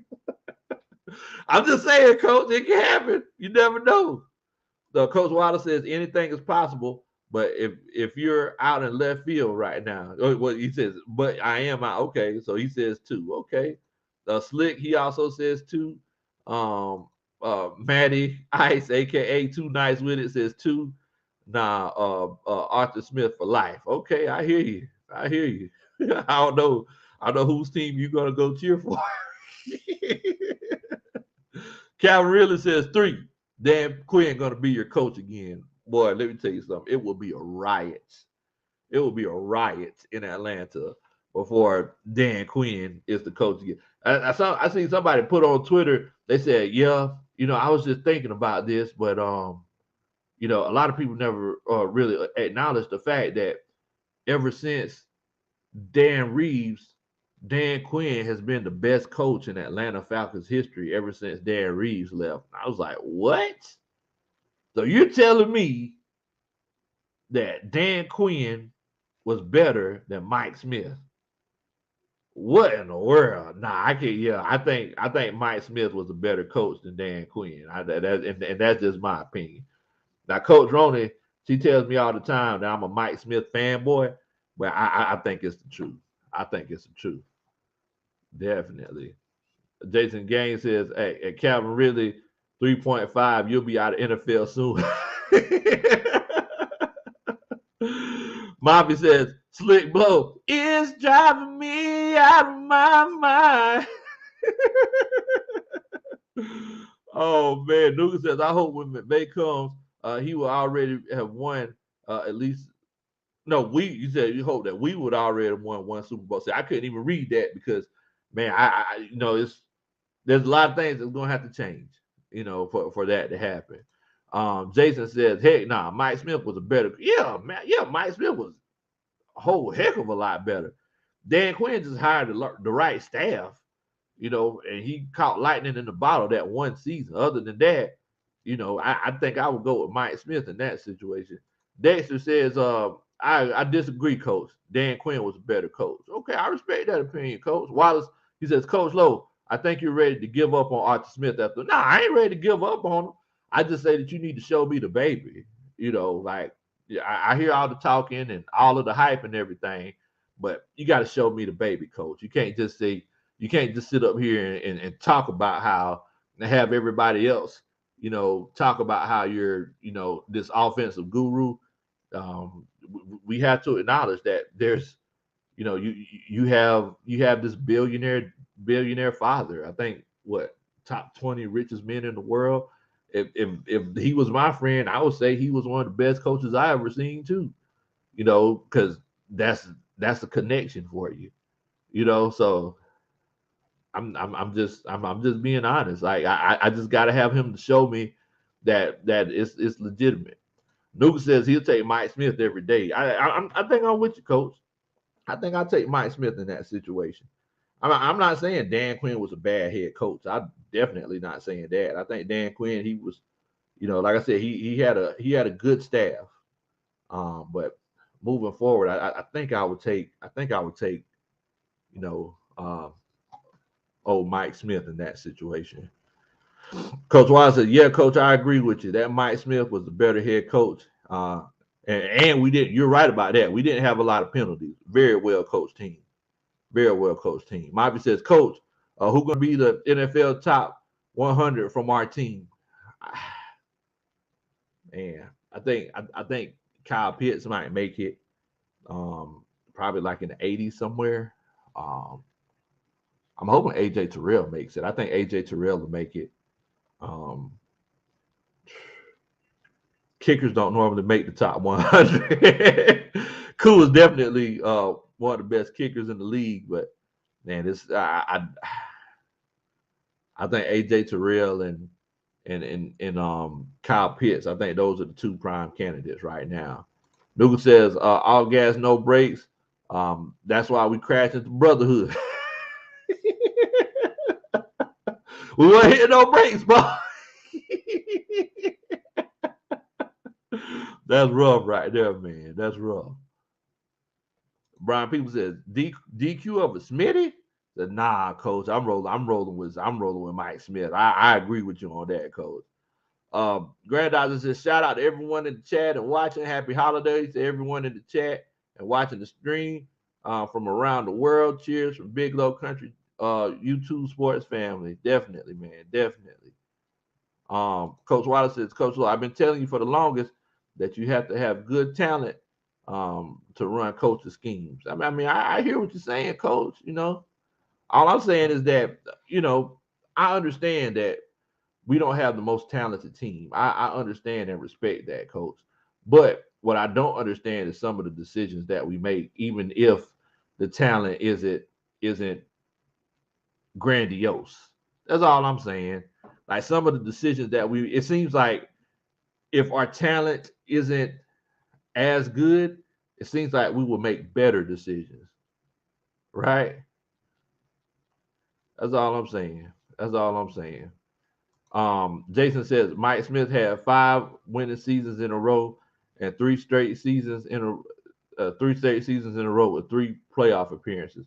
I'm just saying, Coach, it can happen. You never know. So Coach Wilder says anything is possible, but if you're out in left field right now, well, he says, but I am out. Okay, so he says 2. Okay. Slick, he also says 2. Maddie Ice, aka Too Nice With It, says 2. Nah, Arthur Smith for life. Okay, I hear you. I don't know. I don't know whose team you're gonna go cheer for. Calvin really says 3. Dan Quinn gonna be your coach again. Boy, let me tell you something. It will be a riot. It will be a riot in Atlanta before Dan Quinn is the coach again. I seen somebody put on Twitter. They said, "Yeah, I was just thinking about this, but a lot of people never really acknowledge the fact that ever since Dan Quinn has been the best coach in Atlanta Falcons history ever since Dan Reeves left." I was like, "What? So you're telling me that Dan Quinn was better than Mike Smith?" What in the world? Nah, I can't. Yeah, I think Mike Smith was a better coach than Dan Quinn. And that's just my opinion. Now, Coach Roney, she tells me all the time that I'm a Mike Smith fanboy, but I think it's the truth. I think it's the truth. Definitely. Jason Gaines says, "Hey, at Calvin Ridley, 3.5, you'll be out of NFL soon." Mafia says, "Slick Blow is driving me out of my mind." Oh man, Nuka says, "I hope when McVay comes, he will already have won at least." No, you said you hope that we would already have won one Super Bowl. See, I couldn't even read that because, man, there's a lot of things that's gonna have to change, for that to happen. Jason says, "Heck, nah, Mike Smith was a better." Yeah, man. Yeah, Mike Smith was a whole heck of a lot better. Dan Quinn just hired the right staff, and he caught lightning in the bottle that one season. Other than that, I think I would go with Mike Smith in that situation. Dexter says, I disagree, Coach. Dan Quinn was a better coach. Okay, I respect that opinion, Coach. Wallace, he says, "Coach Lowe, I think you're ready to give up on Arthur Smith after." No, I ain't ready to give up on him. I just say that you need to show me the baby. Like, yeah, I hear all the talking and all of the hype and everything, but you got to show me the baby, Coach. You can't just sit up here and talk about how and have everybody else, talk about how you're, this offensive guru. We have to acknowledge that there's, you have this billionaire father. I think what top 20 richest men in the world. If he was my friend, I would say he was one of the best coaches I ever seen too. Because that's a connection for you. So I'm just being honest. Like I just gotta have him to show me that it's legitimate. Nuka says he'll take Mike Smith every day. I think I'm with you, Coach. I think I'll take Mike Smith in that situation. I'm not saying Dan Quinn was a bad head coach. I'm definitely not saying that. I think Dan Quinn, he was, like I said, he had a good staff. But moving forward, I think I would take, you know, old Mike Smith in that situation. Coach Wise said, "Yeah, Coach, I agree with you. That Mike Smith was the better head coach. And we didn't. You're right about that. We didn't have a lot of penalties. Very well coached team. Very well coached team." Mobby says, "Coach, who gonna be the NFL top 100 from our team?" Man, I think Kyle Pitts might make it. Probably like in the 80s somewhere. Um, I'm hoping AJ Terrell makes it. I think AJ Terrell will make it. Um, Kickers don't normally make the top 100. Koo is definitely one of the best kickers in the league, but man, this I think AJ Terrell and Kyle Pitts. I think those are the two prime candidates right now. Nuka says all gas, no brakes. That's why we crashed into brotherhood. We weren't hitting no brakes, bro. That's rough right there, man. That's rough. Brian People says DQ of a Smitty. Said, nah, coach. I'm rolling with Mike Smith. I agree with you on that, coach. Granddaughter says, shout out to everyone in the chat and watching. Happy holidays to everyone in the chat and watching the stream from around the world. Cheers from Big Low Country YouTube sports family. Definitely, man. Definitely. Coach Wallace says, Coach Lowe, I've been telling you for the longest that you have to have good talent to run coaching schemes. I hear what you're saying, Coach. All I'm saying is that I understand that we don't have the most talented team. I understand and respect that, Coach. But what I don't understand is some of the decisions that we make, even if the talent isn't grandiose. That's all I'm saying. Like some of the decisions that it seems like if our talent isn't as good, it seems like we will make better decisions, right? That's all I'm saying. That's all I'm saying. Jason says Mike Smith had 5 winning seasons in a row and three straight seasons in a row with 3 playoff appearances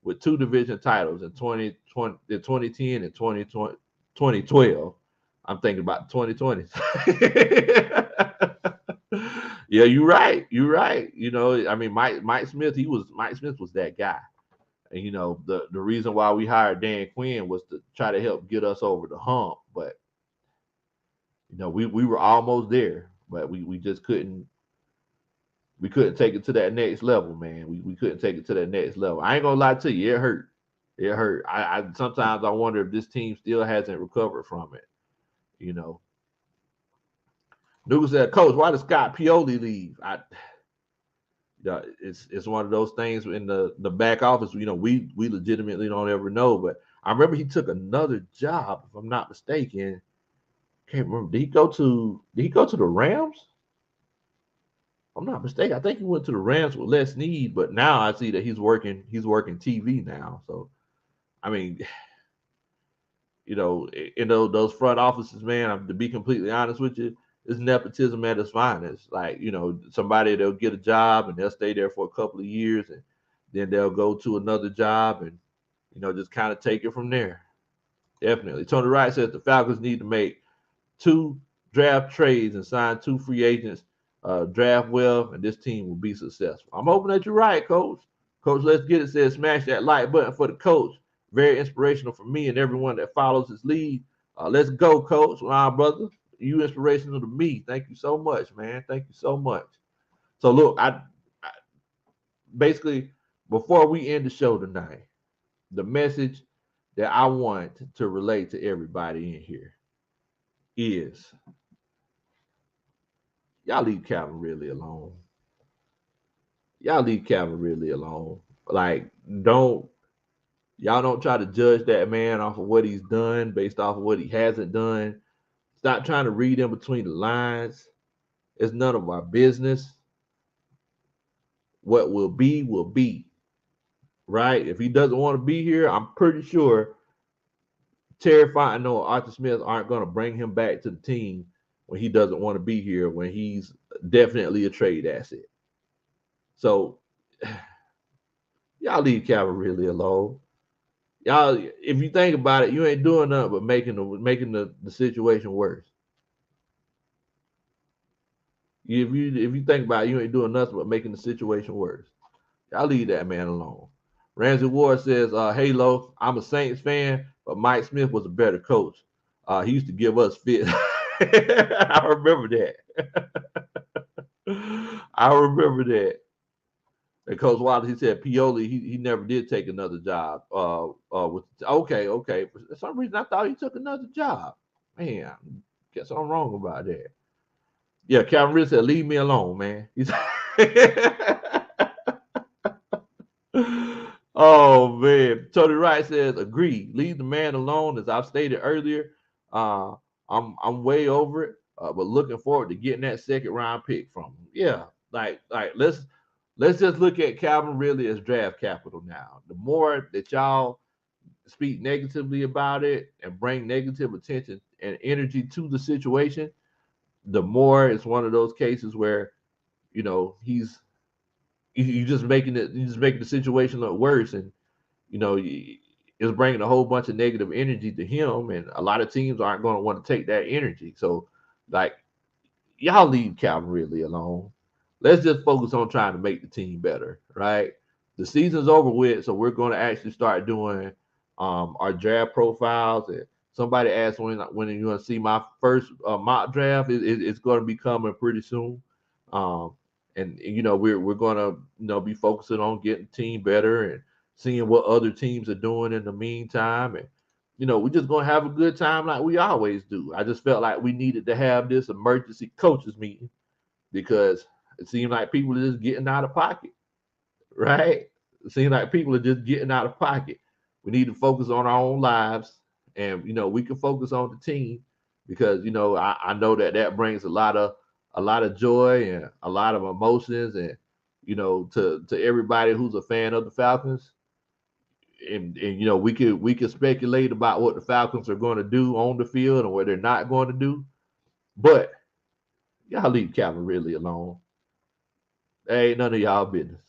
with 2 division titles in 2010 and 2012. I'm thinking about 2020. Yeah, you're right. You're right. Mike Smith was that guy. And the reason why we hired Dan Quinn was to try to help get us over the hump. But we were almost there, but we just couldn't take it to that next level, man. We couldn't take it to that next level. I ain't gonna lie to you, it hurt. It hurt. I sometimes I wonder if this team still hasn't recovered from it. You know. Nuka said, Coach, why did Scott Pioli leave? It's one of those things in the back office. We legitimately don't ever know. But I remember he took another job, if I'm not mistaken. Can't remember. Did he go to the Rams? If I'm not mistaken. I think he went to the Rams with Les Snead, but now I see that he's working TV now. So I mean, those front offices, man. To be completely honest with you, it's nepotism at its finest. Like somebody they'll get a job and they'll stay there for a couple of years, and then they'll go to another job and just kind of take it from there. Definitely. Tony Wright says the Falcons need to make 2 draft trades and sign 2 free agents. Draft well, and this team will be successful. I'm hoping that you're right, Coach. Coach, let's get it. Says smash that like button for the coach. Very inspirational for me and everyone that follows his lead. Let's go, Coach. My brother, you inspirational to me. Thank you so much, man. Thank you so much. So look, I basically before we end the show tonight, the message that I want to relate to everybody in here is y'all leave Calvin Ridley alone. Y'all leave Calvin Ridley alone. Like, don't try to judge that man off of what he's done based off of what he hasn't done. Stop trying to read in between the lines. It's none of our business. What will be will be. right? If he doesn't want to be here, I'm pretty sure Terry Fontenot or Arthur Smith aren't going to bring him back to the team when he doesn't want to be here, when he's definitely a trade asset. So y'all leave Calvin Ridley alone. Y'all, if you think about it, you ain't doing nothing but making the situation worse. If you think about it, you ain't doing nothing but making the situation worse. Y'all leave that man alone. Ramsey Ward says, Halo, I'm a Saints fan, but Mike Smith was a better coach. He used to give us fit. I remember that. I remember that. And Coach Wallace, he said Pioli, he never did take another job. Okay. For some reason, I thought he took another job. Man, guess I'm wrong about that. Yeah, Calvin Ridley said, leave me alone, man. He's Oh man, Tony Wright says, agree. Leave the man alone. As I've stated earlier, uh, I'm way over it, but looking forward to getting that second round pick from him. Yeah, like let's just look at Calvin Ridley as draft capital now. The more that y'all speak negatively about it and bring negative attention and energy to the situation, the more it's one of those cases where you just making the situation look worse, and it's bringing a whole bunch of negative energy to him, and a lot of teams aren't going to want to take that energy. So, like, y'all leave Calvin Ridley alone. Let's just focus on trying to make the team better, right? The season's over with, so we're going to actually start doing our draft profiles. And somebody asked when you're going to see my first mock draft. It's going to be coming pretty soon. Um, and we're going to be focusing on getting the team better and seeing what other teams are doing in the meantime. And we're just going to have a good time like we always do. I just felt like we needed to have this emergency coaches meeting because it seemed like people are just getting out of pocket, right? It seems like people are just getting out of pocket. We need to focus on our own lives, and we can focus on the team because I know that brings a lot of joy and a lot of emotions, and to everybody who's a fan of the Falcons. And we could speculate about what the Falcons are going to do on the field and what they're not going to do, but y'all leave Calvin Ridley alone. That ain't none of y'all business.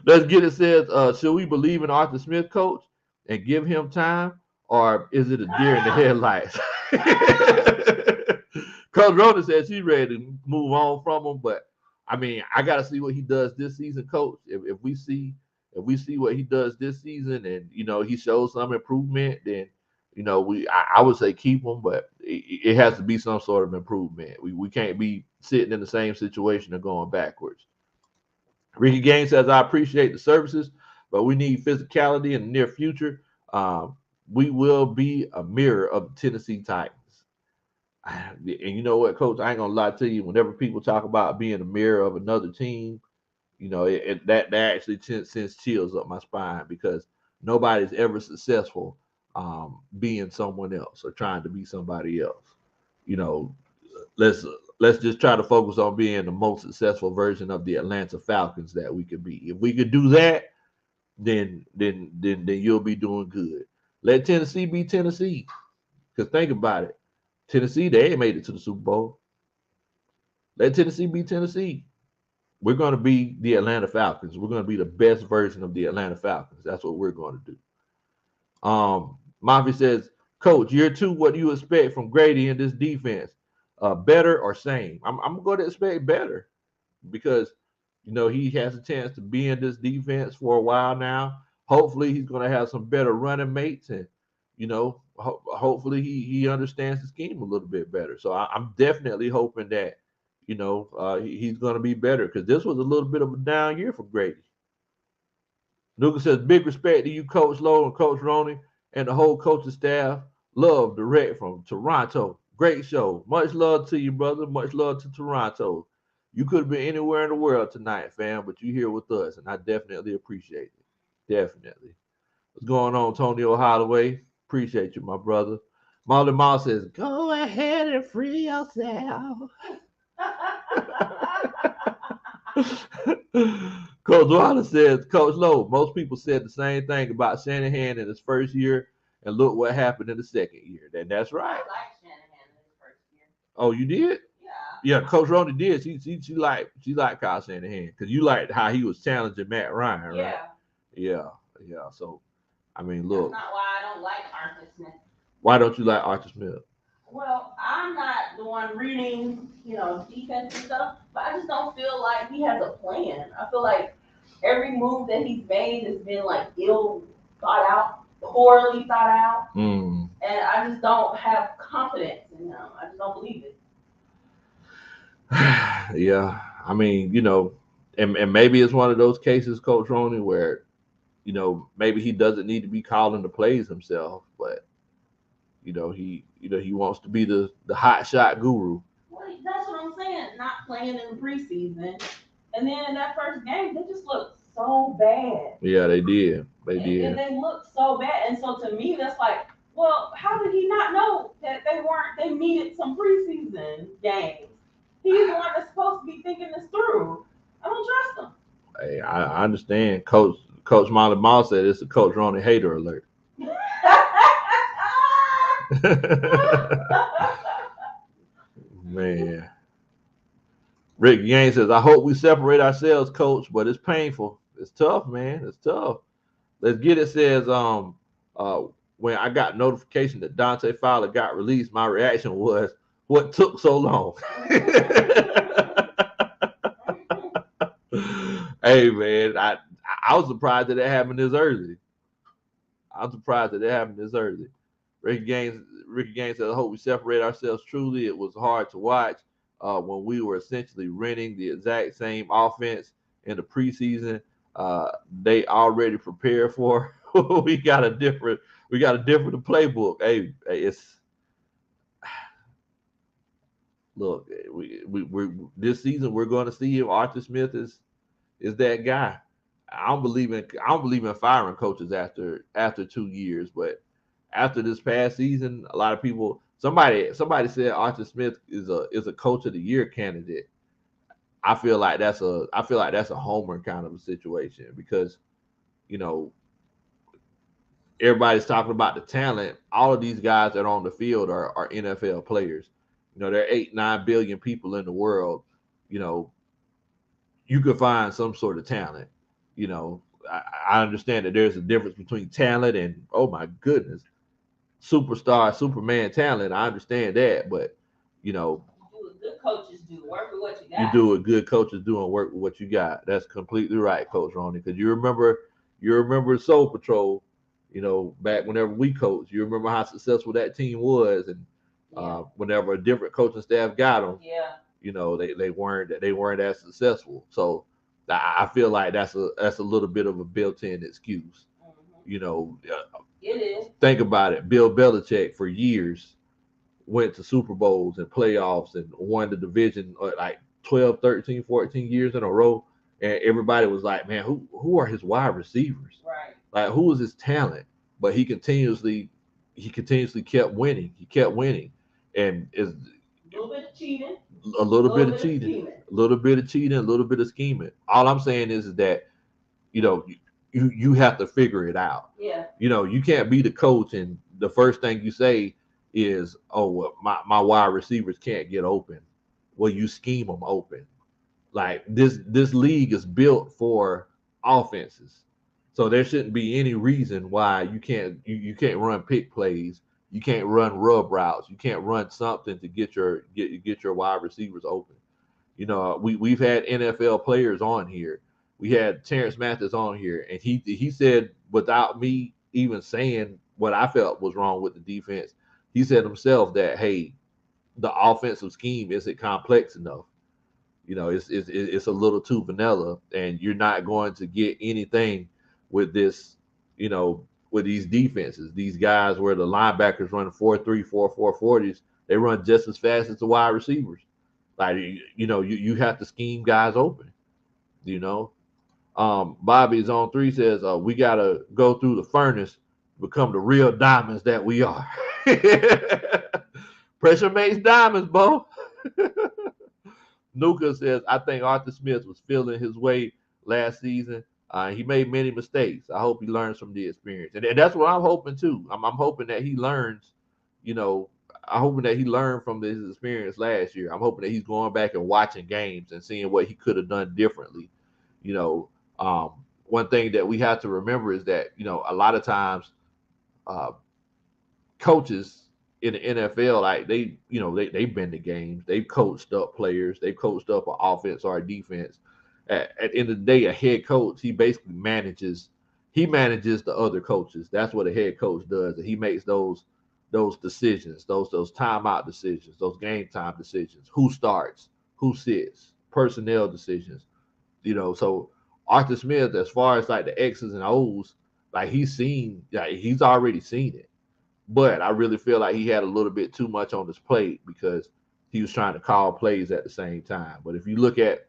Let's get it. Says, should we believe in Arthur Smith, coach, and give him time, or is it a deer in the headlights? Coach Rhoda says she's ready to move on from him, but I mean, I got to see what he does this season, coach. If we see what he does this season, and he shows some improvement, then I would say keep him, but it has to be some sort of improvement. We can't be sitting in the same situation and going backwards. Ricky Gaines says, I appreciate the services, but we need physicality in the near future. We will be a mirror of the Tennessee Titans. And you know what, coach? I ain't gonna lie to you. Whenever people talk about being a mirror of another team, that actually sends chills up my spine because nobody's ever successful being someone else or trying to be somebody else. You know, let's let's just try to focus on being the most successful version of the Atlanta Falcons that we could be. If we could do that, then you'll be doing good. Let Tennessee be Tennessee. Because think about it. Tennessee, they ain't made it to the Super Bowl. Let Tennessee be Tennessee. We're going to be the Atlanta Falcons. We're going to be the best version of the Atlanta Falcons. That's what we're going to do. Mafia says, Coach, year two, what do you expect from Grady in this defense? Better or same? I'm going to expect better because he has a chance to be in this defense for a while now. Hopefully, he's going to have some better running mates, and hopefully he understands the scheme a little bit better. So I'm definitely hoping that he's going to be better because this was a little bit of a down year for Grady. Nuka says, big respect to you, Coach Lowe and Coach Roney and the whole coaching staff. Love direct from Toronto. Great show. Much love to you, brother. Much love to Toronto. You could have been anywhere in the world tonight, fam, but you're here with us, and I definitely appreciate it. Definitely. What's going on, Tony Holloway? Appreciate you, my brother. Molly Moss says, go ahead and free yourself. Coach Coach Waller says, Coach Lowe, most people said the same thing about Shanahan in his first year, and look what happened in the second year. That's right. I like Shanahan in his first year. Oh, you did? Yeah. Yeah, Coach Ronnie did. She liked Kyle Shanahan because you liked how he was challenging Matt Ryan, right? Yeah. Yeah. So, I mean, That's look, not why I don't like Arthur Smith. why don't you like Arthur Smith? Well, I'm not the one reading, defense and stuff, but I just don't feel like he has a plan. I feel like every move that he's made has been like ill thought out, poorly thought out, and I just don't have confidence in him. I just don't believe it. Yeah, I mean, and maybe it's one of those cases, Coach Ronnie, where maybe he doesn't need to be calling the plays himself, but he wants to be the hot shot guru. Well, that's what I'm saying. Not playing in the preseason, and then in that first game, they just looked so bad. Yeah, they did. And they looked so bad, and so to me, that's like, well, how did he not know that they needed some preseason games? He's the one that's supposed to be thinking this through. I don't trust him. Hey, I understand. Coach Molly Moss said it's a Coach Ronnie hater alert. Man. Rick Yang says, I hope we separate ourselves, Coach, but it's painful. It's tough, man. It's tough. Let's get it. Says, when I got notification that Dante Fowler got released, my reaction was, what took so long? Hey, man, I was surprised that it happened this early. Ricky Gaines said, I hope we separate ourselves truly. It was hard to watch when we were essentially renting the exact same offense in the preseason. They already prepared for. we got a different playbook. Hey, it's look, we're this season we're going to see if Arthur Smith is that guy. I don't believe in firing coaches after 2 years, but after this past season, a lot of people somebody said Arthur Smith is a coach of the year candidate. I feel like that's a homer kind of a situation because everybody's talking about the talent. All of these guys that are on the field are NFL players. There are 8-9 billion people in the world. You could find some sort of talent. I understand that there's a difference between talent and, oh my goodness, superstar, Superman talent. I understand that, but do what good coaches do. Work with what you got. You do what good coaches do and work with what you got. That's completely right, Coach Ronnie. Because you remember Soul Patrol. Back whenever we coached, you remember how successful that team was, and whenever a different coaching staff got them, they weren't as successful. So I feel like that's a little bit of a built-in excuse. It is. Think about it. Bill Belichick for years went to Super Bowls and playoffs and won the division like 12, 13, 14 years in a row. And everybody was like, man, who are his wide receivers? Right. Like, who is his talent? But he continuously kept winning. He kept winning. And it's a little bit of cheating. A little bit of cheating. A little bit of cheating, a little bit of scheming. All I'm saying is that, you have to figure it out. Yeah. You can't be the coach and the first thing you say is, oh, well, my wide receivers can't get open. Well, you scheme them open. Like this league is built for offenses. So there shouldn't be any reason why you can't run pick plays. You can't run rub routes. You can't run something to get your wide receivers open. We've had NFL players on here. We had Terrence Mathis on here, and he said, without me even saying what I felt was wrong with the defense, he said himself that, hey, the offensive scheme isn't complex enough. It's a little too vanilla, and you're not going to get anything with this, with these defenses. These guys where the linebackers run 4.3, 4.4 40s, they run just as fast as the wide receivers. Like, you have to scheme guys open. Bobby's on 3 says, we gotta go through the furnace, become the real diamonds that we are. Pressure makes diamonds, Bo. Nuka says, I think Arthur Smith was feeling his way last season. He made many mistakes. I hope he learns from the experience, and that's what I'm hoping too. I'm hoping that he learns. You know, I'm hoping that he learned from his experience last year. I'm hoping that he's going back and watching games and seeing what he could have done differently. You know, one thing that we have to remember is that a lot of times uh, coaches in the NFL, like they've been to games, they've coached up players, they've coached up an offense or a defense. At the end of the day, a head coach, he basically manages the other coaches. That's what a head coach does, and he makes those decisions, those timeout decisions, those game time decisions, who starts, who sits, personnel decisions. So Arthur Smith, as far as like the X's and O's, like he's already seen it. But I really feel like he had a little bit too much on his plate because he was trying to call plays at the same time. But if you look at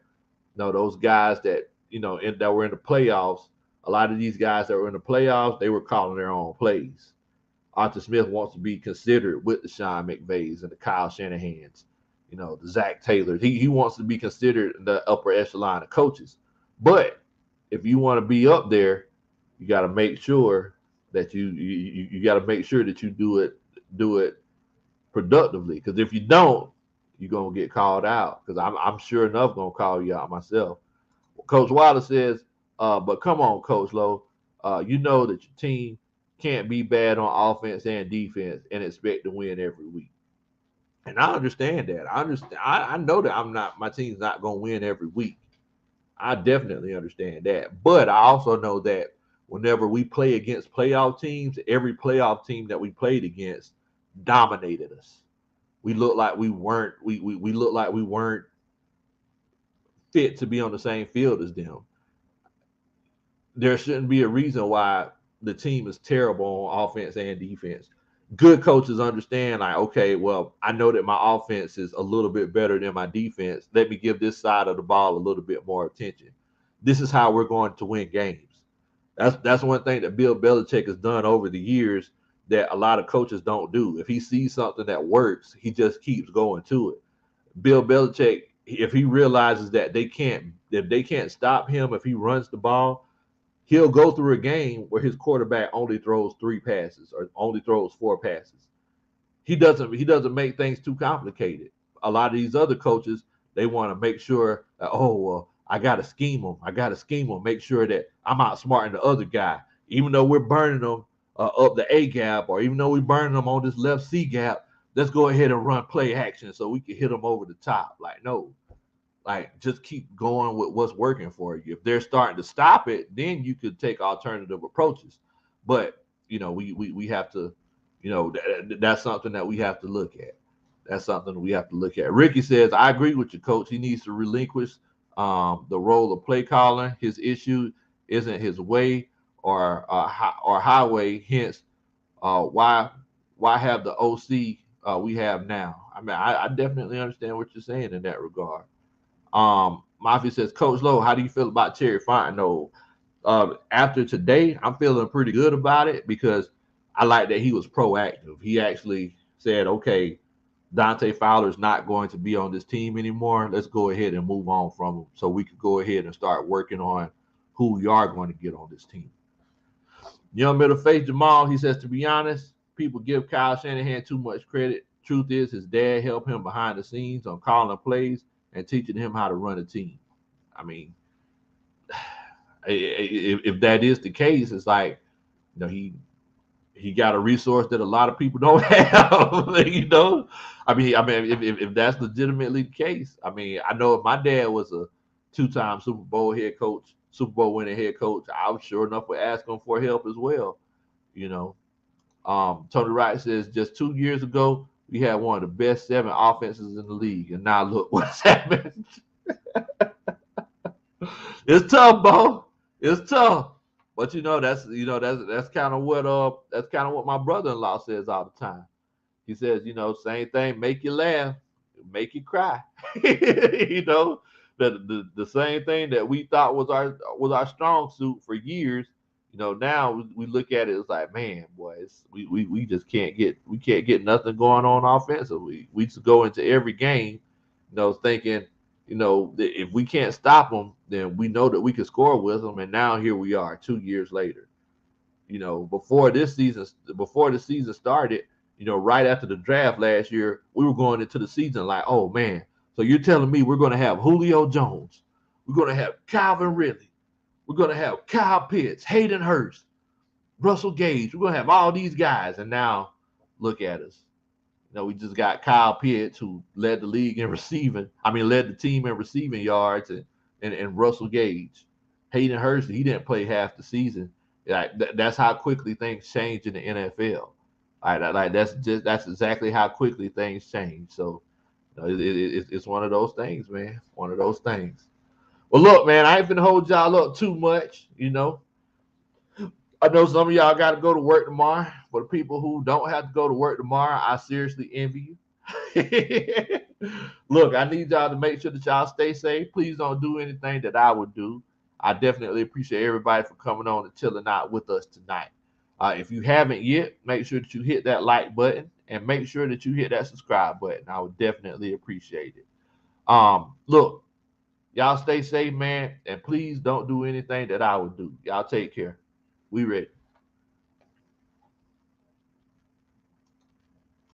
those guys that that were in the playoffs, a lot of these guys that were in the playoffs, they were calling their own plays. Arthur Smith wants to be considered with the Sean McVays and the Kyle Shanahans, the Zach Taylors. He wants to be considered in the upper echelon of coaches. But if you want to be up there, you got to make sure that you got to make sure that you do it productively. Because if you don't, you're gonna get called out. Because I'm sure enough gonna call you out myself. Coach Wilder says, but come on, Coach Lowe, you know that your team can't be bad on offense and defense and expect to win every week. And I understand that. I understand. I know that my team's not gonna win every week. I definitely understand that. But I also know that whenever we play against playoff teams, every playoff team that we played against dominated us. We looked like we looked like we weren't fit to be on the same field as them. There shouldn't be a reason why the team is terrible on offense and defense. Good coaches understand, like, okay, well, I know that my offense is a little bit better than my defense. Let me give this side of the ball a little bit more attention. This is how we're going to win games. That's one thing that Bill Belichick has done over the years that a lot of coaches don't do. If he sees something that works, he just keeps going to it. Bill Belichick, if he realizes that if they can't stop him if he runs the ball, he'll go through a game where his quarterback only throws 3 passes or only throws 4 passes. He doesn't make things too complicated. A lot of these other coaches, they want to make sure that, oh well, I gotta scheme them. I gotta scheme them. Make sure that I'm outsmarting the other guy, even though we're burning them up the A gap, or even though we're burning them on this left C gap. Let's go ahead and run play action so we can hit them over the top. Like, no, like, just keep going with what's working for you. If they're starting to stop it, then you could take alternative approaches. But we have to, that's something that we have to look at. That's something we have to look at. Ricky says, I agree with you, coach. He needs to relinquish the role of play calling. His issue isn't his way or highway. Hence, why have the OC we have now? I mean, I definitely understand what you're saying in that regard. Mafia says, Coach Lowe, how do you feel about Terry Fontenot? After today, I'm feeling pretty good about it because I like that he was proactive. He actually said, okay, Dante Fowler is not going to be on this team anymore. Let's go ahead and move on from him so we could go ahead and start working on who we are going to get on this team. Young Middle Face Jamal, he says, to be honest, people give Kyle Shanahan too much credit. Truth is, his dad helped him behind the scenes on calling plays and teaching him how to run a team. I mean, if that is the case, it's like, he got a resource that a lot of people don't have. If that's legitimately the case, I mean, I know if my dad was a 2-time Super Bowl head coach, Super Bowl winning head coach, I was sure enough would ask him for help as well. Tony Wright says just 2 years ago we had one of the best 7 offenses in the league, and now look what's happened. It's tough, Bo. It's tough. But that's kind of what my brother-in-law says all the time. He says, same thing, make you laugh, make you cry. The same thing that we thought was our strong suit for years. Now we look at it as like, man, boy, we just can't get nothing going on offensively. We just go into every game, thinking, if we can't stop them, then we know that we can score with them. And now here we are 2 years later. Before the season started, right after the draft last year, we were going into the season like, oh man, so you're telling me we're going to have Julio Jones, we're going to have Calvin Ridley, we're going to have Kyle Pitts, Hayden Hurst, Russell Gage, we're going to have all these guys, and now look at us. We just got Kyle Pitts, who led the league in receiving. I mean, led the team in receiving yards, and Russell Gage. Hayden Hurst, he didn't play half the season. That's how quickly things change in the NFL. That's exactly how quickly things change. So it's one of those things, man. One of those things. Well, look, man, I ain't finna hold y'all up too much. I know some of y'all got to go to work tomorrow. For the people who don't have to go to work tomorrow, I seriously envy you. Look, I need y'all to make sure that y'all stay safe. Please don't do anything that I would do. I definitely appreciate everybody for coming on and chilling out with us tonight. If you haven't yet, make sure that you hit that like button and make sure that you hit that subscribe button. I would definitely appreciate it. Look, y'all stay safe, man, and please don't do anything that I would do. Y'all take care. We ready.